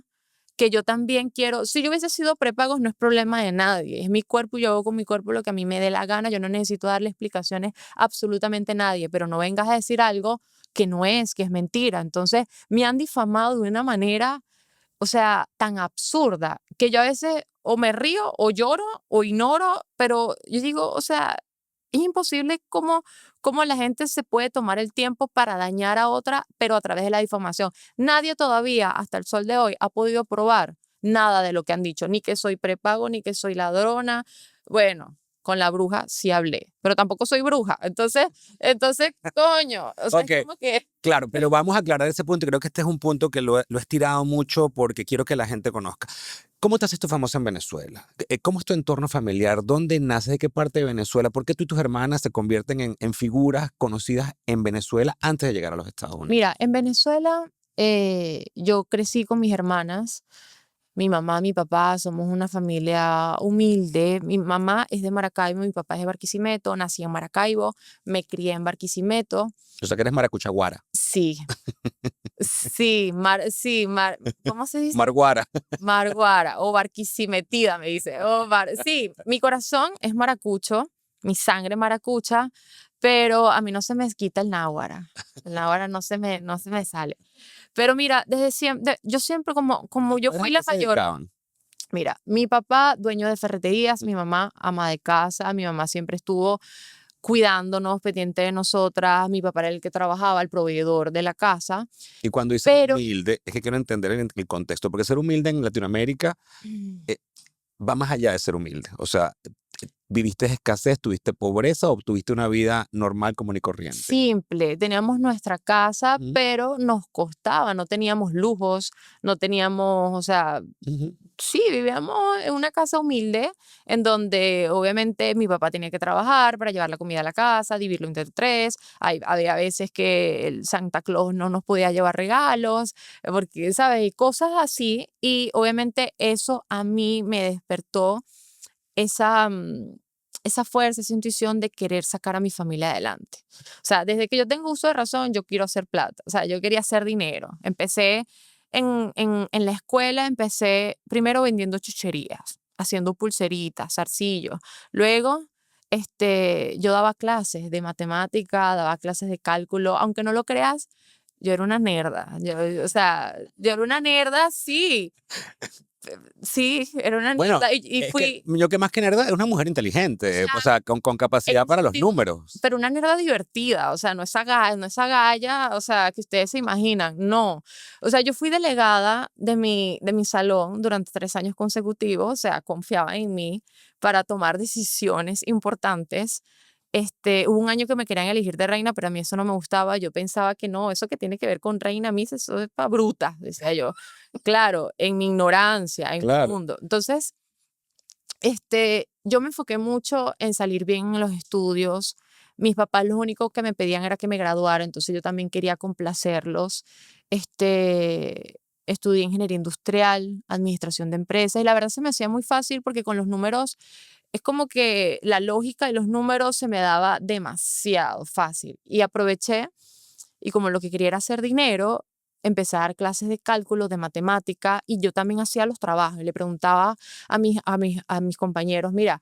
que yo también quiero. Si yo hubiese sido prepagos, no es problema de nadie. Es mi cuerpo y yo hago con mi cuerpo lo que a mí me dé la gana. Yo no necesito darle explicaciones a absolutamente nadie, pero no vengas a decir algo que no es, que es mentira. Entonces, me han difamado de una manera, o sea, tan absurda, que yo a veces o me río o lloro o ignoro, pero yo digo, o sea, es imposible cómo la gente se puede tomar el tiempo para dañar a otra, pero a través de la difamación. Nadie todavía, hasta el sol de hoy, ha podido probar nada de lo que han dicho, ni que soy prepago, ni que soy ladrona. Bueno, con la bruja sí hablé, pero tampoco soy bruja. Entonces, coño, o sea, Ok. es como que... Claro, pero vamos a aclarar ese punto y creo que este es un punto que lo he estirado mucho porque quiero que la gente conozca. ¿Cómo te haces tú famosa en Venezuela? ¿Cómo es tu entorno familiar? ¿Dónde naces? ¿De qué parte de Venezuela? ¿Por qué tú y tus hermanas se convierten en figuras conocidas en Venezuela antes de llegar a los Estados Unidos? Mira, en Venezuela yo crecí con mis hermanas. Mi mamá, mi papá, somos una familia humilde. Mi mamá es de Maracaibo, mi papá es de Barquisimeto. Nací en Maracaibo, me crié en Barquisimeto. O sea, que eres maracuchaguara. Sí, sí, ¿cómo se dice? Marguara. Marguara o barquisimetida, me dice. Sí, mi corazón es maracucho, mi sangre maracucha, pero a mí no se me quita el náhuara. El náhuara no se me sale. Pero mira, desde siempre, yo siempre como yo fui la mayor. Mira, mi papá, dueño de ferreterías, mi mamá, ama de casa, mi mamá siempre estuvo cuidándonos, pendiente de nosotras, mi papá era el que trabajaba, el proveedor de la casa. Y cuando dices humilde, es que quiero entender el contexto, porque ser humilde en Latinoamérica va más allá de ser humilde. O sea, ¿viviste escasez, tuviste pobreza o tuviste una vida normal, común y corriente? Simple, teníamos nuestra casa, pero nos costaba, no teníamos lujos, no teníamos, o sea, sí, vivíamos en una casa humilde en donde obviamente mi papá tenía que trabajar para llevar la comida a la casa, dividirlo entre tres. Había veces que el Santa Claus no nos podía llevar regalos, porque, ¿sabes? Cosas así. Y obviamente eso a mí me despertó esa fuerza, esa intuición de querer sacar a mi familia adelante. O sea, desde que yo tengo uso de razón, yo quiero hacer plata. O sea, yo quería hacer dinero. Empecé en la escuela, empecé primero vendiendo chucherías, haciendo pulseritas, zarcillos. Luego, yo daba clases de matemática, daba clases de cálculo. Aunque no lo creas, yo era una nerda. O sea, yo era una nerda, sí. Sí, era una Bueno, nerda y es fui... que yo que más que nerda es una mujer inteligente, o sea, con capacidad para los números. Pero una nerda divertida, o sea, no esa galla, o sea, que ustedes se imaginan, no. O sea, yo fui delegada de mi salón durante 3 años consecutivos, o sea, confiaba en mí para tomar decisiones importantes. Hubo un año que me querían elegir de reina, pero a mí eso no me gustaba. Yo pensaba que no, eso que tiene que ver con reina, a mí eso es para bruta, decía yo. Claro, en mi ignorancia, en el mundo. Entonces, yo me enfoqué mucho en salir bien en los estudios, Mis papás lo único que me pedían era que me graduara, entonces yo también quería complacerlos. Estudié ingeniería industrial, administración de empresas, y la verdad se me hacía muy fácil porque con los números es como que la lógica y los números se me daba demasiado fácil. Y aproveché, y como lo que quería era hacer dinero, empecé a dar clases de cálculo, de matemática, y yo también hacía los trabajos. Le preguntaba a mis compañeros, mira,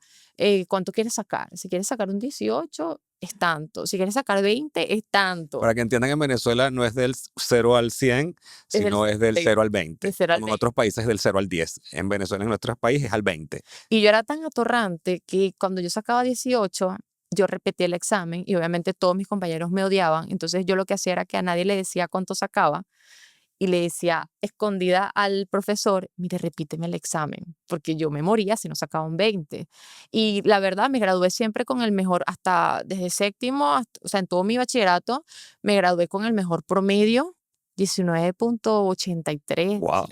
¿cuánto quieres sacar? Si quieres sacar un 18, es tanto. Si quieres sacar 20, es tanto. Para que entiendan que en Venezuela no es del 0 al 100, sino es del 0 al 20. De 0 al Como en 20. otros países del 0 al 10. En Venezuela, en nuestros países, es al 20. Y yo era tan atorrante que cuando yo sacaba 18, yo repetía el examen y obviamente todos mis compañeros me odiaban. Entonces yo lo que hacía era que a nadie le decía cuánto sacaba y le decía escondida al profesor, mire, repíteme el examen, porque yo me moría si no sacaba un 20. Y la verdad, me gradué siempre con el mejor, hasta desde séptimo, o sea, en todo mi bachillerato, me gradué con el mejor promedio, 19.83. Wow.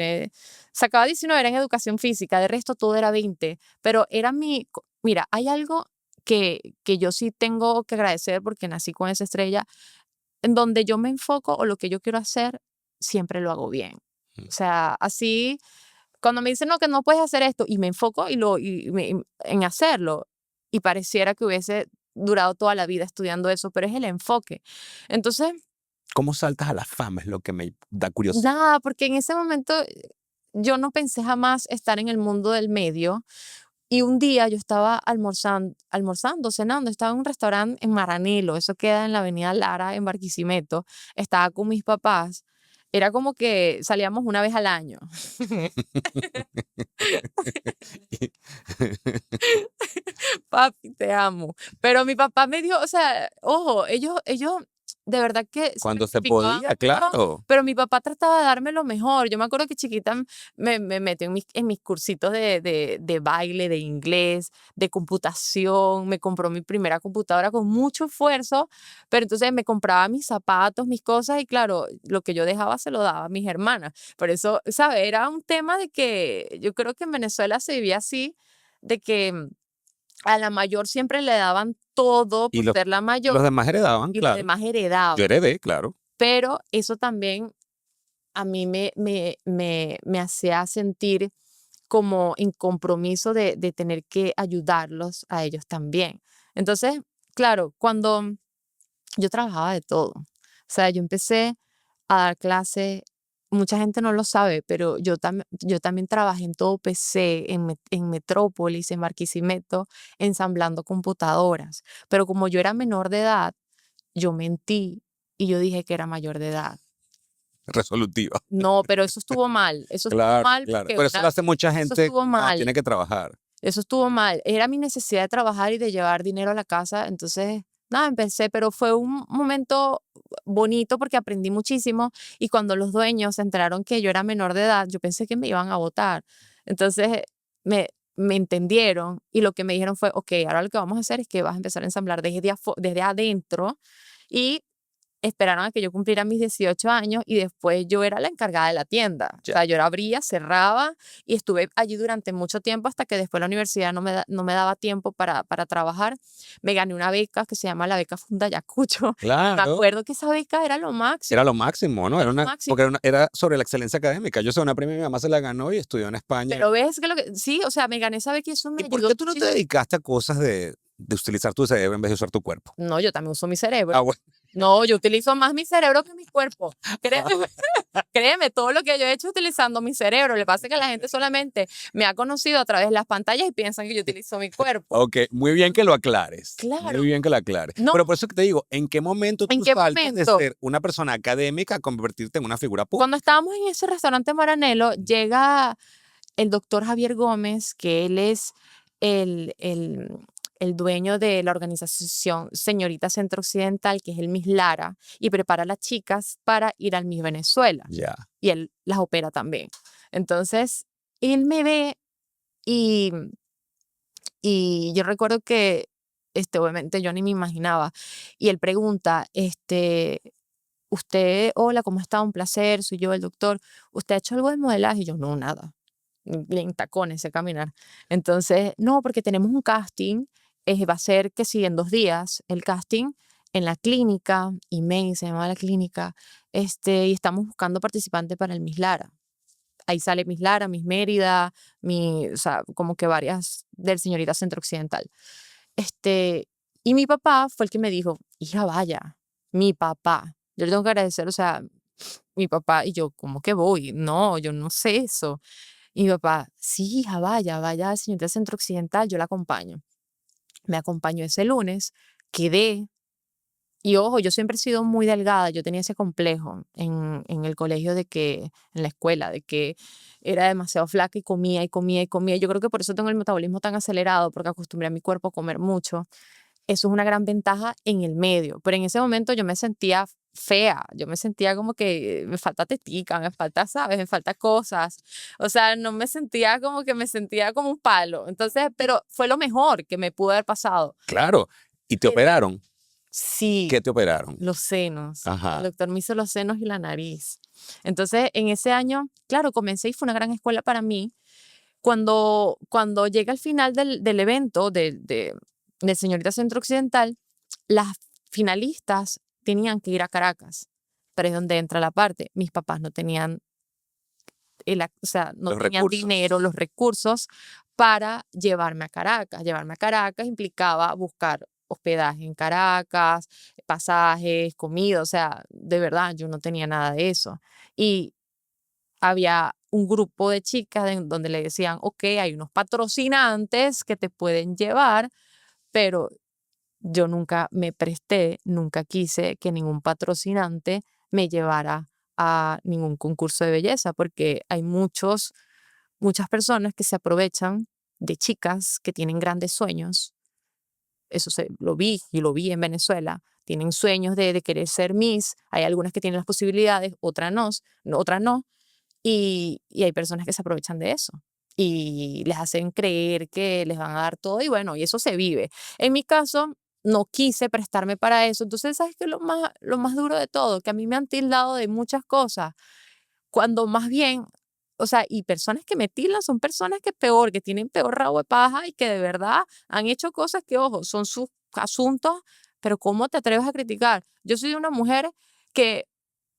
Sacaba 19, era en educación física, de resto todo era 20, pero era mira, hay algo que yo sí tengo que agradecer porque nací con esa estrella, en donde yo me enfoco o lo que yo quiero hacer, siempre lo hago bien. O sea, así, cuando me dicen, no, que no puedes hacer esto, y me enfoco en hacerlo, y pareciera que hubiese durado toda la vida estudiando eso, pero es el enfoque. Entonces, ¿Cómo saltas a la fama? Es lo que me da curiosidad. nada, porque en ese momento yo no pensé jamás estar en el mundo del medio. Y un día yo estaba cenando, estaba en un restaurante en Maranelo, eso queda en la avenida Lara, en Barquisimeto. Estaba con mis papás. Era como que salíamos una vez al año. Papi, te amo. Pero mi papá me dio, o sea, ojo, ellos de verdad que se Cuando se sacrificaban podía, mucho, claro. pero mi papá trataba de darme lo mejor. Yo me acuerdo que chiquita me metió en mis cursitos de baile, de inglés, de computación. Me compró mi primera computadora con mucho esfuerzo, pero entonces me compraba mis zapatos, mis cosas, y claro, lo que yo dejaba se lo daba a mis hermanas. Por eso, ¿sabes? Era un tema de que yo creo que en Venezuela se vivía así, de que a la mayor siempre le daban todo Y por ser la los mayor demás heredaban, y los claro. demás Yo heredaban. heredé, claro. Pero eso también a mí me hacía sentir como en compromiso de tener que ayudarlos a ellos también. Entonces, claro, cuando yo trabajaba de todo, o sea, yo empecé a dar clases, mucha gente no lo sabe, pero yo también trabajé en todo PC, en Metrópolis, en Barquisimeto, ensamblando computadoras. Pero como yo era menor de edad, yo mentí y yo dije que era mayor de edad. Resolutiva. No, pero eso estuvo mal. Eso estuvo Claro, mal claro. porque Pero eso lo hace mucha eso gente estuvo cuando mal. tiene que trabajar. Eso estuvo mal. Era mi necesidad de trabajar y de llevar dinero a la casa. Entonces, nada, empecé, pero fue un momento bonito porque aprendí muchísimo. Y cuando los dueños se enteraron que yo era menor de edad, yo pensé que me iban a votar. Entonces, me entendieron y lo que me dijeron fue, ok, ahora lo que vamos a hacer es que vas a empezar a ensamblar desde adentro, y esperaron a que yo cumpliera mis 18 años y después yo era la encargada de la tienda. O sea, yo abría, cerraba y estuve allí durante mucho tiempo hasta que después la universidad no me daba tiempo para trabajar. Me gané una beca que se llama la beca Funda Yacucho. Me Claro. acuerdo que esa beca era lo máximo. Era lo máximo, ¿no? Era Era lo máximo. porque era sobre la excelencia académica. Yo sé, una prima de mi mamá se la ganó y estudió en España. Pero ves que sí, o sea, me gané esa beca y eso me ¿Y por ayudó qué tú no te muchísimo. dedicaste a cosas de utilizar tu cerebro en vez de usar tu cuerpo? No, yo también uso mi cerebro. Ah, bueno. No, yo utilizo más mi cerebro que mi cuerpo. Créeme, créeme, todo lo que yo he hecho utilizando mi cerebro. Lo que pasa es que la gente solamente me ha conocido a través de las pantallas y piensan que yo utilizo mi cuerpo. Ok, muy bien que lo aclares. Claro. Muy bien que lo aclares. No. Pero por eso que te digo, ¿en qué momento tú ¿En qué saltas momento? de ser una persona académica a convertirte en una figura pública? Cuando estábamos en ese restaurante Maranelo, llega el doctor Javier Gómez, que él es el dueño de la organización Señorita Centro Occidental, que es el Miss Lara, y prepara a las chicas para ir al Miss Venezuela. Ya. Y él las opera también. Entonces, él me ve y yo recuerdo que, obviamente yo ni me imaginaba. Y él pregunta, usted, hola, ¿cómo está? Un placer, soy yo el doctor. ¿Usted ha hecho algo de modelaje? Y yo, no, nada. En tacones sé caminar. Entonces, no, porque tenemos un casting va a ser que si en 2 días el casting en la clínica, Emain se llama la clínica, y estamos buscando participantes para el Miss Lara. Ahí sale Miss Lara, Miss Mérida, o sea, como que varias del Señorita Centro Occidental. Y mi papá fue el que me dijo, hija, vaya, mi papá. Yo le tengo que agradecer, o sea, mi papá, y yo, ¿cómo que voy? No, yo no sé eso. Y mi papá, sí, hija, vaya al Señorita Centro Occidental, yo la acompaño. Me acompañó ese lunes, quedé. Y ojo, yo siempre he sido muy delgada, yo tenía ese complejo en el colegio en la escuela, de que era demasiado flaca y comía y comía y comía. Yo creo que por eso tengo el metabolismo tan acelerado, porque acostumbré a mi cuerpo a comer mucho. Eso es una gran ventaja en el medio, pero en ese momento yo me sentía fea, yo me sentía como que me falta tetica, me falta, ¿sabes? Me falta cosas. O sea, no me sentía como que me sentía como un palo. Entonces, pero fue lo mejor que me pudo haber pasado. Claro. ¿Y te operaron? Sí. ¿Qué te operaron? Los senos. Ajá. El doctor me hizo los senos y la nariz. Entonces, en ese año, claro, comencé y fue una gran escuela para mí. Cuando llega al final del evento del Señorita Centro Occidental, las finalistas tenían que ir a Caracas. Pero es donde entra la parte. Mis papás no tenían, o sea, no Los tenían recursos. dinero, los recursos para llevarme a Caracas. Llevarme a Caracas implicaba buscar hospedaje en Caracas, pasajes, comida, o sea, de verdad, yo no tenía nada de eso. Y había un grupo de chicas donde le decían, ok, hay unos patrocinantes que te pueden llevar, pero yo nunca me presté, nunca quise que ningún patrocinante me llevara a ningún concurso de belleza, porque hay muchas personas que se aprovechan de chicas que tienen grandes sueños. Eso lo vi en Venezuela. Tienen sueños de querer ser Miss. Hay algunas que tienen las posibilidades, otras no. Y hay personas que se aprovechan de eso y les hacen creer que les van a dar todo y bueno, y eso se vive. En mi caso, no quise prestarme para eso. Entonces, ¿sabes qué es lo más duro de todo? Que a mí me han tildado de muchas cosas, cuando más bien, o sea, y personas que me tildan son personas que tienen peor rabo de paja y que de verdad han hecho cosas que, ojo, son sus asuntos, pero ¿cómo te atreves a criticar? Yo soy una mujer que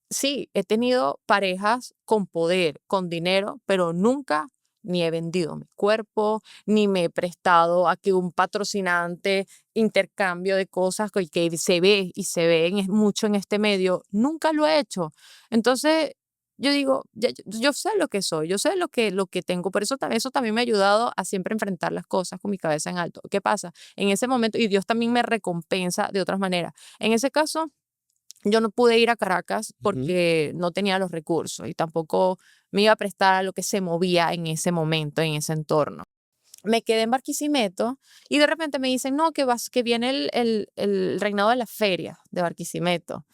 sí, he tenido parejas con poder, con dinero, pero nunca ni he vendido mi cuerpo, ni me he prestado a que un patrocinante intercambio de cosas que se ve y se ve mucho en este medio. Nunca lo he hecho. Entonces, yo digo, yo sé lo que soy, yo sé lo que tengo, por eso también me ha ayudado a siempre enfrentar las cosas con mi cabeza en alto. ¿Qué pasa? En ese momento, y Dios también me recompensa de otras maneras. En ese caso, yo no pude ir a Caracas porque no tenía los recursos y tampoco me iba a prestar a lo que se movía en ese momento, en ese entorno. Me quedé en Barquisimeto y de repente me dicen, no, que viene el reinado de la feria de Barquisimeto,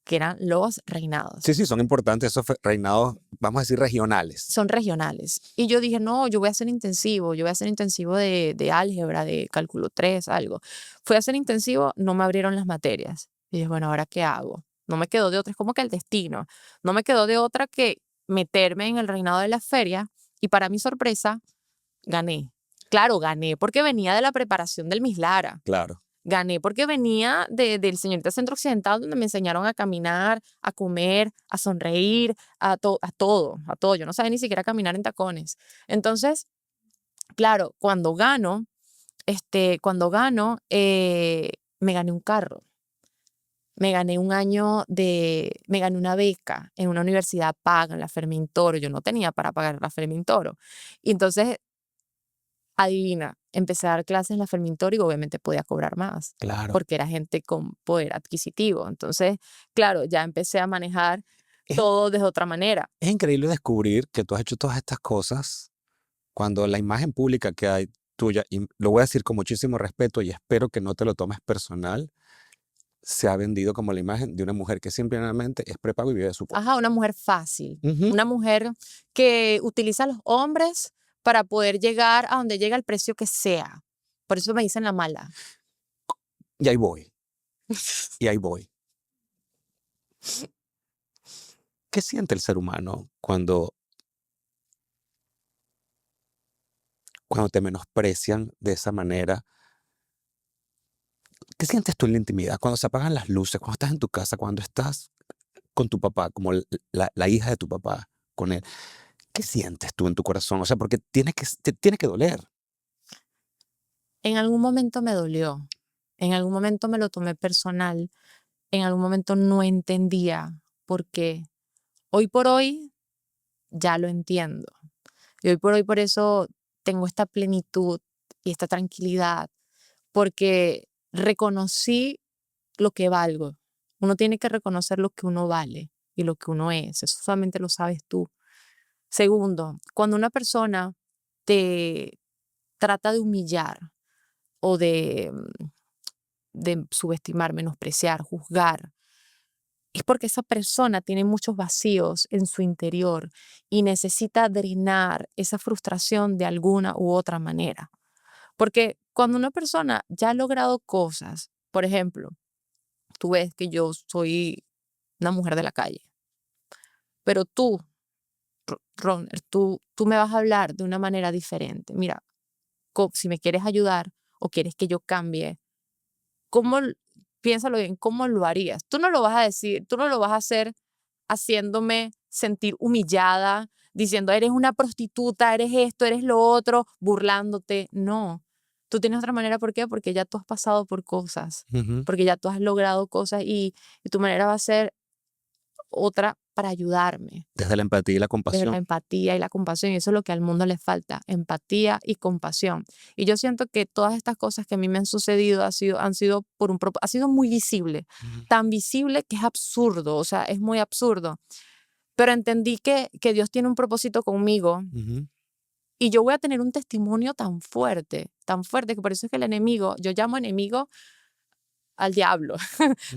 que eran los reinados. Sí, son importantes esos reinados, vamos a decir, regionales. Son regionales. Y yo dije, no, yo voy a hacer intensivo de álgebra, de cálculo 3, algo. Fui a hacer intensivo, no me abrieron las materias. Y dije, bueno, ¿ahora qué hago? No me quedó de otra, es como que el destino. No me quedó de otra que meterme en el reinado de la feria y para mi sorpresa, gané. Claro, gané porque venía de la preparación del Miss Lara. Claro. Gané porque venía del Señorita Centro Occidental, donde me enseñaron a caminar, a comer, a sonreír, a todo. Yo no sabía ni siquiera caminar en tacones. Entonces, claro, cuando gano, me gané un carro. Me gané una beca en una universidad paga, en la Fermín Toro. Yo no tenía para pagar la Fermín Toro. Y entonces, adivina, empecé a dar clases en la Fermín Toro y obviamente podía cobrar más. Claro. Porque era gente con poder adquisitivo. Entonces, claro, ya empecé a manejar todo de otra manera. Es increíble descubrir que tú has hecho todas estas cosas cuando la imagen pública que hay tuya, y lo voy a decir con muchísimo respeto y espero que no te lo tomes personal, se ha vendido como la imagen de una mujer que simplemente es prepago y vive de su cuerpo. Ajá, una mujer fácil. Una mujer que utiliza a los hombres para poder llegar a donde llega el precio que sea. Por eso me dicen la mala. Y ahí voy. ¿Qué siente el ser humano cuando te menosprecian de esa manera? ¿Qué sientes tú en la intimidad? Cuando se apagan las luces, cuando estás en tu casa, cuando estás con tu papá, como la hija de tu papá, con él. ¿Qué sientes tú en tu corazón? O sea, porque te tiene que doler. En algún momento me dolió, en algún momento me lo tomé personal, en algún momento no entendía por qué. Hoy por hoy ya lo entiendo. Y hoy por hoy por eso tengo esta plenitud y esta tranquilidad, porque reconocí lo que valgo. Uno tiene que reconocer lo que uno vale y lo que uno es. Eso solamente lo sabes tú. Segundo, cuando una persona te trata de humillar o de subestimar, menospreciar, juzgar, es porque esa persona tiene muchos vacíos en su interior y necesita drenar esa frustración de alguna u otra manera. Porque cuando una persona ya ha logrado cosas, por ejemplo, tú ves que yo soy una mujer de la calle, pero tú, Roner, tú me vas a hablar de una manera diferente. Mira, si me quieres ayudar o quieres que yo cambie, ¿cómo, piénsalo bien, cómo lo harías? Tú no lo vas a decir, tú no lo vas a hacer haciéndome sentir humillada, diciendo, eres una prostituta, eres esto, eres lo otro, burlándote. No, tú tienes otra manera. ¿Por qué? Porque ya tú has pasado por cosas, Ujú. porque ya tú has logrado cosas y tu manera va a ser otra para ayudarme. Desde la empatía y la Desde la compasión. empatía y la compasión, y eso es lo que al mundo le falta, empatía y compasión. Y yo siento que todas estas cosas que a mí me han sucedido han sido ha sido muy visible, Ujú. tan visible que es absurdo, o sea, es muy absurdo. Pero entendí que Dios tiene un propósito conmigo Ujú. y yo voy a tener un testimonio tan fuerte, que por eso es que el enemigo, yo llamo enemigo al diablo,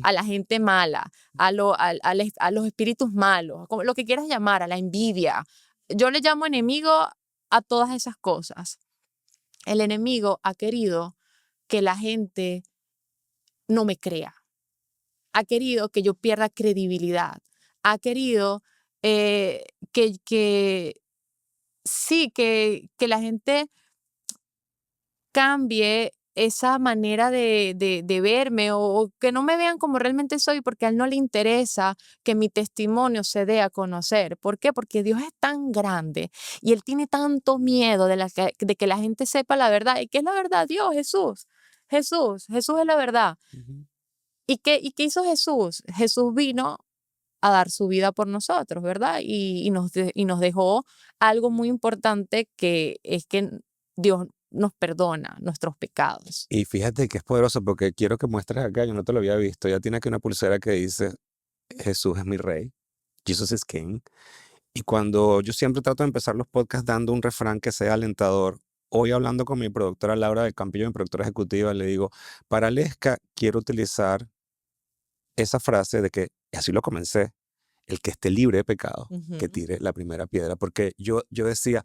a la gente mala, a los espíritus malos, como lo que quieras llamar, a la envidia. Yo le llamo enemigo a todas esas cosas. El enemigo ha querido que la gente no me crea, ha querido que yo pierda credibilidad, ha querido eh, que sí, que la gente cambie esa manera de verme o que no me vean como realmente soy, porque a él no le interesa que mi testimonio se dé a conocer. ¿Por qué? Porque Dios es tan grande y él tiene tanto miedo de que la gente sepa la verdad. ¿Y qué es la verdad? Dios, Jesús. Jesús es la verdad. Ujú. ¿Y qué hizo Jesús? Jesús vino a dar su vida por nosotros, ¿verdad? Y nos dejó algo muy importante, que es que Dios nos perdona nuestros pecados. Y fíjate que es poderoso porque quiero que muestres acá, yo no te lo había visto, ya tiene aquí una pulsera que dice, Jesús es mi rey, Jesus is King. Y cuando yo siempre trato de empezar los podcasts dando un refrán que sea alentador, hoy hablando con mi productora Laura del Campillo, mi productora ejecutiva, le digo, para Lesca quiero utilizar esa frase de que, y así lo comencé, el que esté libre de pecado, que Ujú. tire la primera piedra, porque yo decía,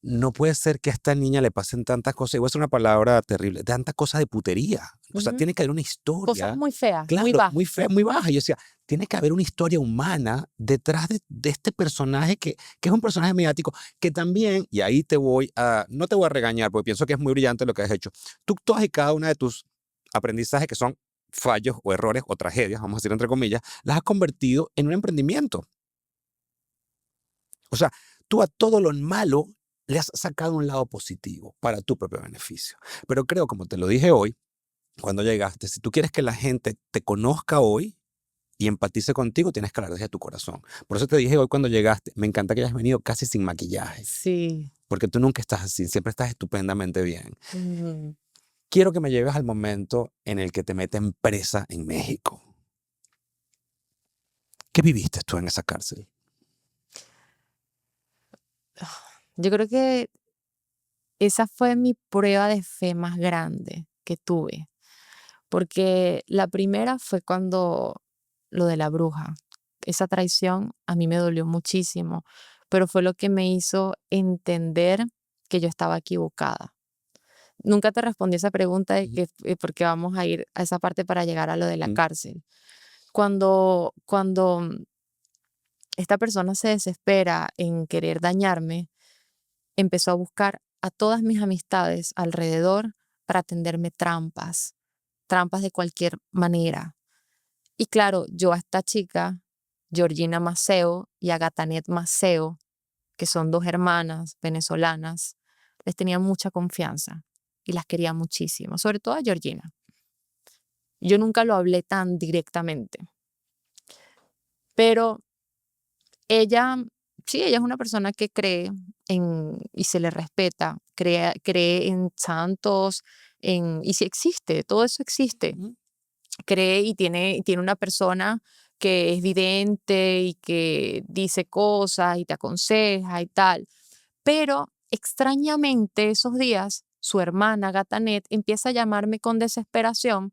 no puede ser que a esta niña le pasen tantas cosas, y voy a decir una palabra terrible, tantas cosas de putería, o sea, Ujú. tiene que haber una Cosas historia, muy feas, muy claro, muy bajas. fea, muy baja, y yo decía, tiene que haber una historia humana detrás de este personaje que es un personaje mediático, que también, y ahí no te voy a regañar, porque pienso que es muy brillante lo que has hecho, tú todas y cada una de tus aprendizajes que son fallos o errores o tragedias, vamos a decir entre comillas, las has convertido en un emprendimiento. O sea, tú a todo lo malo le has sacado un lado positivo para tu propio beneficio. Pero creo, como te lo dije hoy, cuando llegaste, si tú quieres que la gente te conozca hoy y empatice contigo, tienes que hablar desde tu corazón. Por eso te dije hoy cuando llegaste, me encanta que hayas venido casi sin maquillaje, Sí. porque tú nunca estás así, siempre estás estupendamente bien. Ujú. Quiero que me lleves al momento en el que te meten presa en México. ¿Qué viviste tú en esa cárcel? Yo creo que esa fue mi prueba de fe más grande que tuve, porque la primera fue cuando lo de la bruja. Esa traición a mí me dolió muchísimo, pero fue lo que me hizo entender que yo estaba equivocada. Nunca te respondí esa pregunta de Ujú, que, porque vamos a ir a esa parte para llegar a lo de la ujú, cárcel. Cuando esta persona se desespera en querer dañarme, empezó a buscar a todas mis amistades alrededor para tenderme trampas, trampas de cualquier manera. Y claro, yo a esta chica, Georgina Maceo y a Gatanet Maceo, que son 2 hermanas venezolanas, les tenía mucha confianza y las quería muchísimo, sobre todo a Georgina. Yo nunca lo hablé tan directamente, pero ella, sí, ella es una persona que cree y se le respeta, cree en santos, y sí existe, todo eso existe. Cree y tiene una persona que es vidente y que dice cosas y te aconseja y tal. Pero extrañamente esos días, su hermana Gatanet empieza a llamarme con desesperación,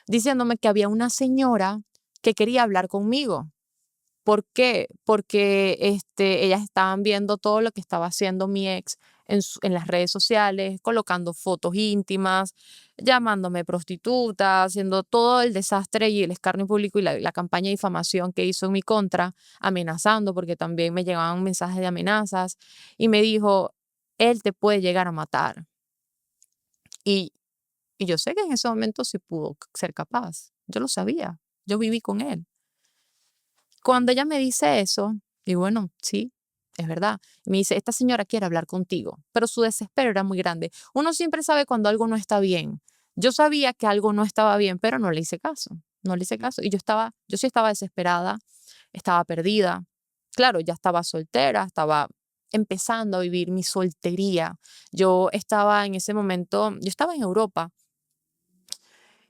diciéndome que había una señora que quería hablar conmigo. ¿Por qué? Porque ellas estaban viendo todo lo que estaba haciendo mi ex en las redes sociales, colocando fotos íntimas, llamándome prostituta, haciendo todo el desastre y el escarnio público y la campaña de difamación que hizo en mi contra, amenazando, porque también me llegaban mensajes de amenazas, y me dijo, él te puede llegar a matar. Y yo sé que en ese momento sí pudo ser capaz, yo lo sabía, yo viví con él. Cuando ella me dice eso, digo, bueno, sí, es verdad. Me dice, esta señora quiere hablar contigo, pero su desespero era muy grande. Uno siempre sabe cuando algo no está bien. Yo sabía que algo no estaba bien, pero no le hice caso. No le hice caso. Y yo sí estaba desesperada, estaba perdida. Claro, ya estaba soltera, estaba empezando a vivir mi soltería. Yo estaba en ese momento, yo estaba en Europa.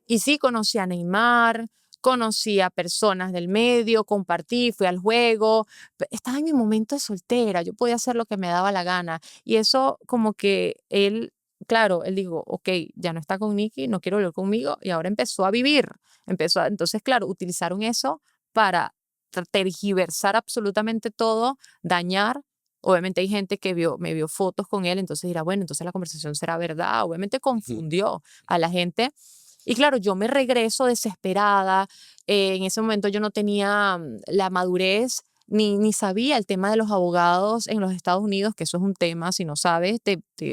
Y sí, conocí a Neymar, conocí a personas del medio, compartí, fui al juego. Estaba en mi momento de soltera, yo podía hacer lo que me daba la gana. Y eso como que él, claro, él dijo, ok, ya no está con Nicky, no quiere volver conmigo, y ahora empezó a vivir. Entonces, claro, utilizaron eso para tergiversar absolutamente todo, dañar. Obviamente hay gente que me vio fotos con él, entonces dirá, bueno, entonces la conversación será verdad. Obviamente confundió a la gente. Y claro, yo me regreso desesperada. En ese momento yo no tenía la madurez ni sabía el tema de los abogados en los Estados Unidos, que eso es un tema, si no sabes,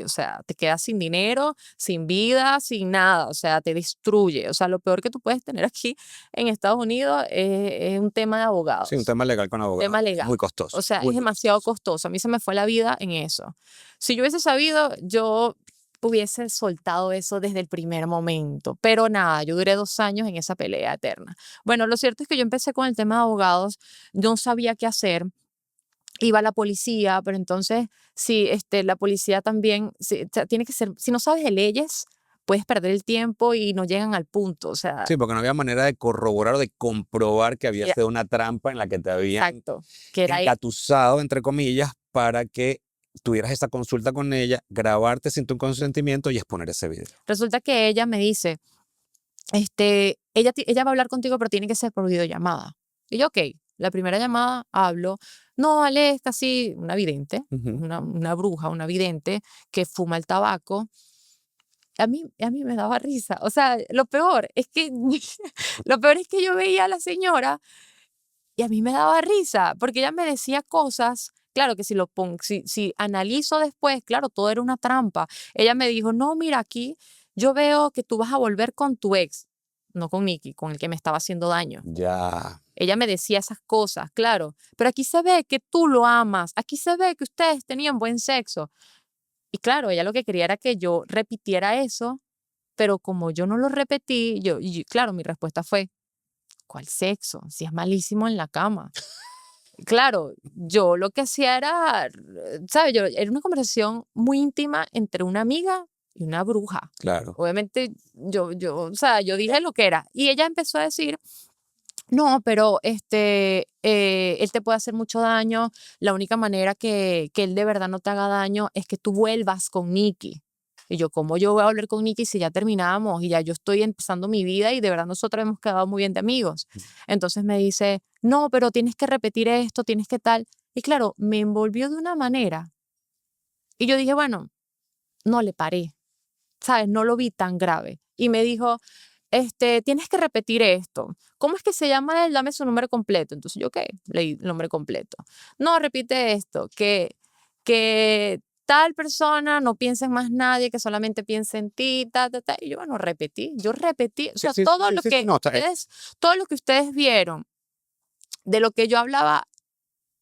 o sea, te quedas sin dinero, sin vida, sin nada, o sea, te destruye. O sea, lo peor que tú puedes tener aquí en Estados Unidos es un tema de abogados. Sí, un tema legal con abogados. Tema legal. Muy costoso. O sea, es demasiado costoso. A mí se me fue la vida en eso. Si yo hubiese sabido, yo hubiese soltado eso desde el primer momento. Pero nada, yo duré 2 años en esa pelea eterna. Bueno, lo cierto es que yo empecé con el tema de abogados, no sabía qué hacer. Iba a la policía, pero entonces, sí, la policía también, sí, o sea, tiene que ser, si no sabes de leyes, puedes perder el tiempo y no llegan al punto, o sea. Sí, porque no había manera de corroborar o de comprobar que había sido una trampa en la que te habían Exacto, que era engatusado, entre comillas, para que tuvieras esa consulta con ella, grabarte sin tu consentimiento y exponer ese video. Resulta que ella me dice, ella va a hablar contigo, pero tiene que ser por videollamada. Y yo, ok, la primera llamada hablo, no, Ale, es casi una vidente, una bruja, una vidente que fuma el tabaco. A mí me daba risa. O sea, lo peor es que yo veía a la señora y a mí me daba risa, porque ella me decía cosas. Claro que si analizo después, claro, todo era una trampa. Ella me dijo, no, mira, aquí yo veo que tú vas a volver con tu ex, no con Nicky, con el que me estaba haciendo daño. Ya. Ella me decía esas cosas, claro, pero aquí se ve que tú lo amas, aquí se ve que ustedes tenían buen sexo. Y claro, ella lo que quería era que yo repitiera eso, pero como yo no lo repetí, claro, mi respuesta fue, ¿cuál sexo? Si es malísimo en la cama. Claro, yo lo que hacía era, ¿sabes? Era una conversación muy íntima entre una amiga y una bruja. Claro. Obviamente, o sea, yo dije lo que era. Y ella empezó a decir, no, pero él te puede hacer mucho daño. La única manera que él de verdad no te haga daño es que tú vuelvas con Nicky. Y yo, ¿cómo yo voy a volver con Nicky si ya terminamos y ya yo estoy empezando mi vida y de verdad nosotros hemos quedado muy bien de amigos? Entonces me dice, no, pero tienes que repetir esto, tienes que tal. Y claro, me envolvió de una manera. Y yo dije, bueno, no le paré, ¿sabes? No lo vi tan grave. Y me dijo, tienes que repetir esto. ¿Cómo es que se llama él? Dame su nombre completo. Entonces yo, ¿qué? Leí el nombre completo. No, repite esto, que tal persona no piensa en más nadie, que solamente piense en ti, Y yo, bueno, yo repetí, o sea, todo lo que no, todo lo que ustedes vieron de lo que yo hablaba,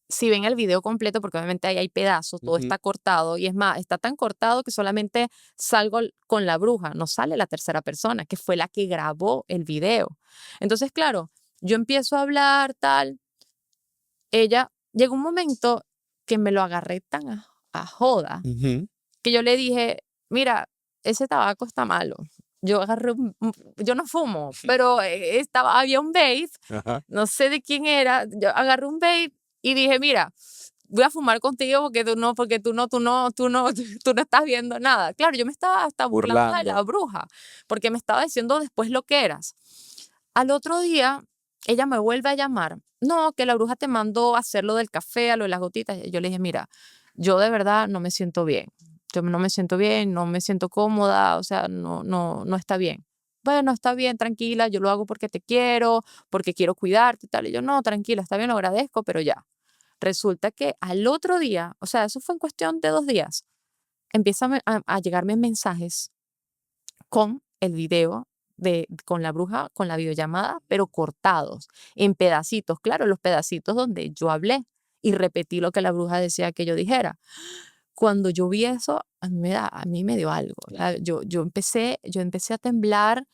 si ven el video completo, porque obviamente ahí hay pedazos, todo está cortado, y es más, está tan cortado que solamente salgo con la bruja, no sale la tercera persona, que fue la que grabó el video. Entonces, claro, yo empiezo a hablar, tal, llegó un momento que me lo agarré tan a joda, que yo le dije, mira, ese tabaco está malo. Yo agarré, yo no fumo, pero había un vape, no sé de quién era, yo agarré un vape y dije, mira, voy a fumar contigo porque tú no estás viendo nada. Claro, yo me estaba hasta burlando de la bruja, porque me estaba diciendo después lo que eras. Al otro día, ella me vuelve a llamar. No, que la bruja te mandó a hacer lo del café, a lo de las gotitas. Yo le dije, mira, yo de verdad no me siento bien. Yo no me siento bien, no me siento cómoda, o sea, no está bien. Bueno, está bien, tranquila, yo lo hago porque te quiero, porque quiero cuidarte y tal. Y yo, no, tranquila, está bien, lo agradezco, pero ya. Resulta que al otro día, o sea, eso fue en cuestión de 2 días, empiezan a llegarme mensajes con el video con la bruja, con la videollamada, pero cortados, en pedacitos. Claro, los pedacitos donde yo hablé y repetí lo que la bruja decía que yo dijera. Cuando yo vi eso, a mí me dio algo. O sea, yo empecé a temblar,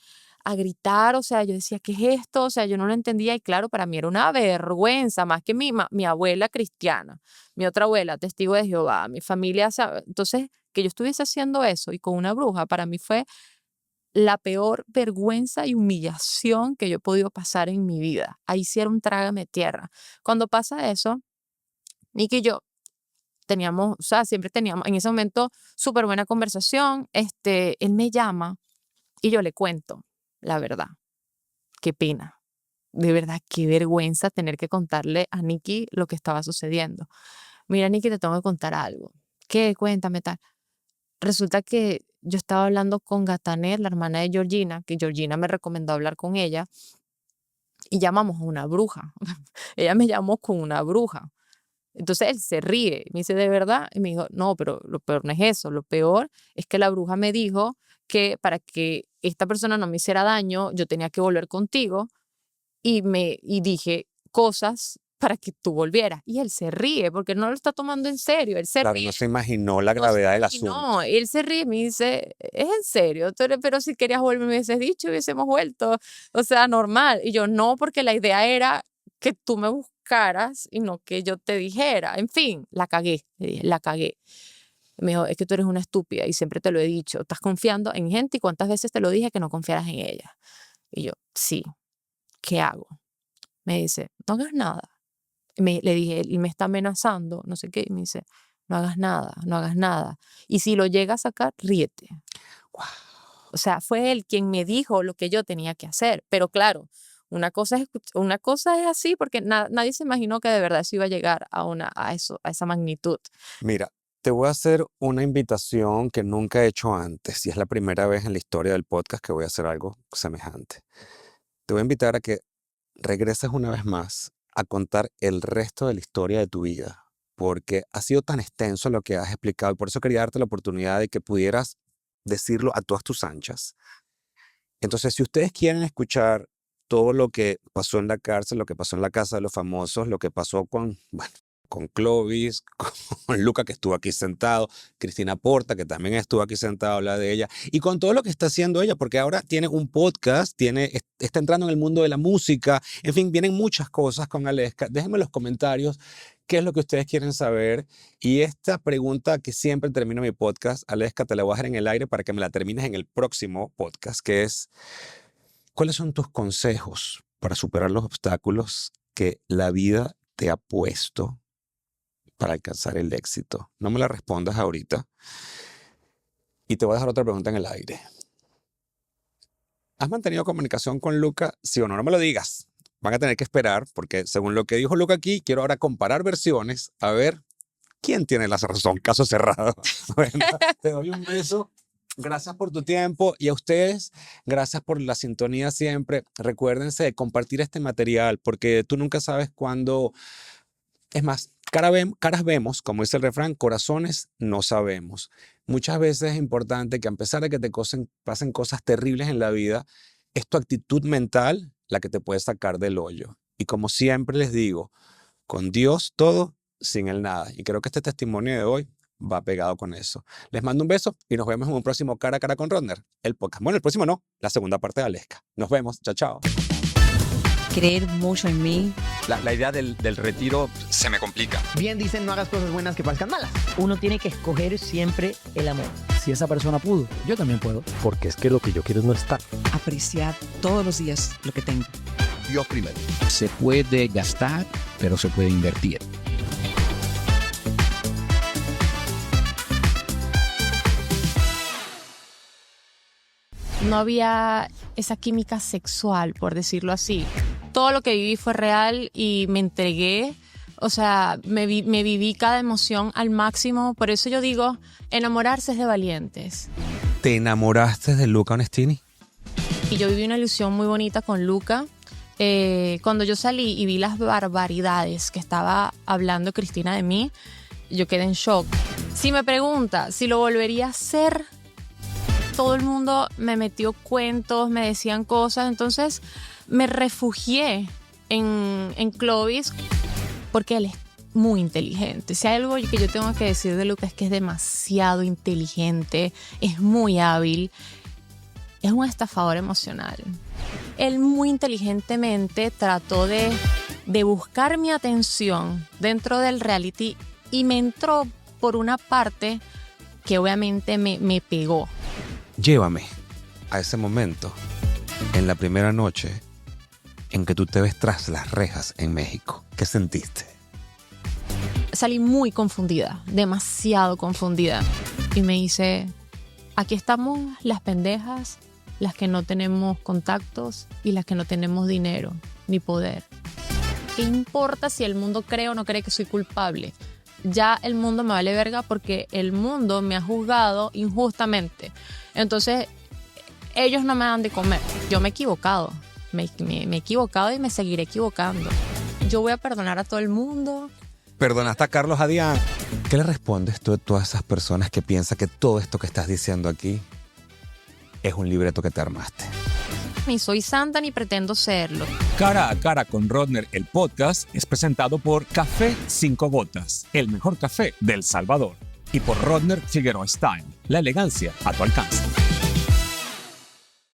a gritar, o sea, yo decía, ¿qué es esto? O sea, yo no lo entendía y claro, para mí era una vergüenza, más que mi abuela cristiana, mi otra abuela, testigo de Jehová, mi familia, entonces, que yo estuviese haciendo eso y con una bruja, para mí fue la peor vergüenza y humillación que yo he podido pasar en mi vida. Ahí sí era un trágame tierra. Cuando pasa eso, Nicky y yo teníamos, o sea, siempre teníamos en ese momento súper buena conversación. Él me llama y yo le cuento la verdad. Qué pena. De verdad, qué vergüenza tener que contarle a Nicky lo que estaba sucediendo. Mira, Nicky, te tengo que contar algo. ¿Qué? Cuéntame tal. Resulta que yo estaba hablando con Gatanet, la hermana de Georgina, que Georgina me recomendó hablar con ella, y llamamos a una bruja. Ella me llamó con una bruja. Entonces él se ríe, me dice, ¿de verdad? Y me dijo, no, pero lo peor no es eso, lo peor es que la bruja me dijo que para que esta persona no me hiciera daño, yo tenía que volver contigo y dije cosas para que tú volvieras. Y él se ríe porque no lo está tomando en serio, él se Claro, ríe. no se imaginó la gravedad del asunto. No, él se ríe y me dice, es en serio, pero si querías volver me hubieses dicho, hubiésemos vuelto, o sea, normal. Y yo, no, porque la idea era que tú me buscaras y no que yo te dijera. En fin, la cagué, le dije, la cagué. Me dijo, es que tú eres una estúpida y siempre te lo he dicho, estás confiando en gente y cuántas veces te lo dije que no confiaras en ella. Y yo, sí, ¿qué hago? Me dice, no hagas nada. Le dije, él me está amenazando, no sé qué, y me dice, no hagas nada, no hagas nada. Y si lo llega a sacar, ríete. Wow. O sea, fue él quien me dijo lo que yo tenía que hacer. Pero claro, una cosa es así porque nadie se imaginó que de verdad eso iba a llegar a esa magnitud. Mira, te voy a hacer una invitación que nunca he hecho antes y es la primera vez en la historia del podcast que voy a hacer algo semejante. Te voy a invitar a que regreses una vez más a contar el resto de la historia de tu vida, porque ha sido tan extenso lo que has explicado y por eso quería darte la oportunidad de que pudieras decirlo a todas tus anchas. Entonces, si ustedes quieren escuchar todo lo que pasó en la cárcel, lo que pasó en la casa de los famosos, lo que pasó con Clovis, con Luca que estuvo aquí sentado, Cristina Porta que también estuvo aquí sentado a hablar de ella, y con todo lo que está haciendo ella, porque ahora tiene un podcast, está entrando en el mundo de la música, en fin, vienen muchas cosas con Aleska. Déjenme en los comentarios qué es lo que ustedes quieren saber, y esta pregunta que siempre termino mi podcast, Aleska, te la voy a dejar en el aire para que me la termines en el próximo podcast, que es, ¿cuáles son tus consejos para superar los obstáculos que la vida te ha puesto para alcanzar el éxito? No me la respondas ahorita. Y te voy a dejar otra pregunta en el aire. ¿Has mantenido comunicación con Luca? Sí o no, no me lo digas. Van a tener que esperar porque según lo que dijo Luca aquí, quiero ahora comparar versiones a ver quién tiene la razón. Caso cerrado. Bueno, te doy un beso. Gracias por tu tiempo y a ustedes, gracias por la sintonía siempre. Recuérdense de compartir este material porque tú nunca sabes cuándo. Es más, Caras vemos, como dice el refrán, corazones no sabemos. Muchas veces es importante que a pesar de que pasen cosas terribles en la vida, es tu actitud mental la que te puede sacar del hoyo. Y como siempre les digo, con Dios todo, sin Él nada. Y creo que este testimonio de hoy va pegado con eso. Les mando un beso y nos vemos en un próximo Cara a Cara con Rodner, el podcast. Bueno, el próximo no, la segunda parte de Aleska. Nos vemos. Chao, chao. Creer mucho en mí. La idea del retiro se me complica. Bien dicen, no hagas cosas buenas que parezcan malas. Uno tiene que escoger siempre el amor. Si esa persona pudo, yo también puedo. Porque es que lo que yo quiero es no estar. Apreciar todos los días lo que tengo. Dios primero. Se puede gastar, pero se puede invertir. No había esa química sexual, por decirlo así. Todo lo que viví fue real y me entregué. O sea, me viví cada emoción al máximo. Por eso yo digo, enamorarse es de valientes. ¿Te enamoraste de Luca Onestini? Y yo viví una ilusión muy bonita con Luca. Cuando yo salí y vi las barbaridades que estaba hablando Cristina de mí, yo quedé en shock. Si me pregunta si lo volvería a hacer, todo el mundo me metió cuentos, me decían cosas. Entonces me refugié en Clovis porque él es muy inteligente. Si hay algo que yo tengo que decir de Luca es que es demasiado inteligente, es muy hábil, es un estafador emocional. Él muy inteligentemente trató de buscar mi atención dentro del reality y me entró por una parte que obviamente me pegó. Llévame a ese momento, en la primera noche en que tú te ves tras las rejas en México. ¿Qué sentiste? Salí muy confundida, demasiado confundida. Y me dice, aquí estamos las pendejas, las que no tenemos contactos y las que no tenemos dinero ni poder. ¿Qué importa si el mundo cree o no cree que soy culpable? Ya el mundo me vale verga porque el mundo me ha juzgado injustamente. Entonces, ellos no me dan de comer. Yo me he equivocado. Me he equivocado y me seguiré equivocando. Yo voy a perdonar a todo el mundo. Perdonaste a Carlos Adrián. ¿Qué le respondes tú a todas esas personas que piensan que todo esto que estás diciendo aquí es un libreto que te armaste? Ni soy santa ni pretendo serlo. Cara a Cara con Rodner, el podcast, es presentado por Café 5 Gotas, el mejor café del Salvador. Y por Rodner Figueroa Style, la elegancia a tu alcance.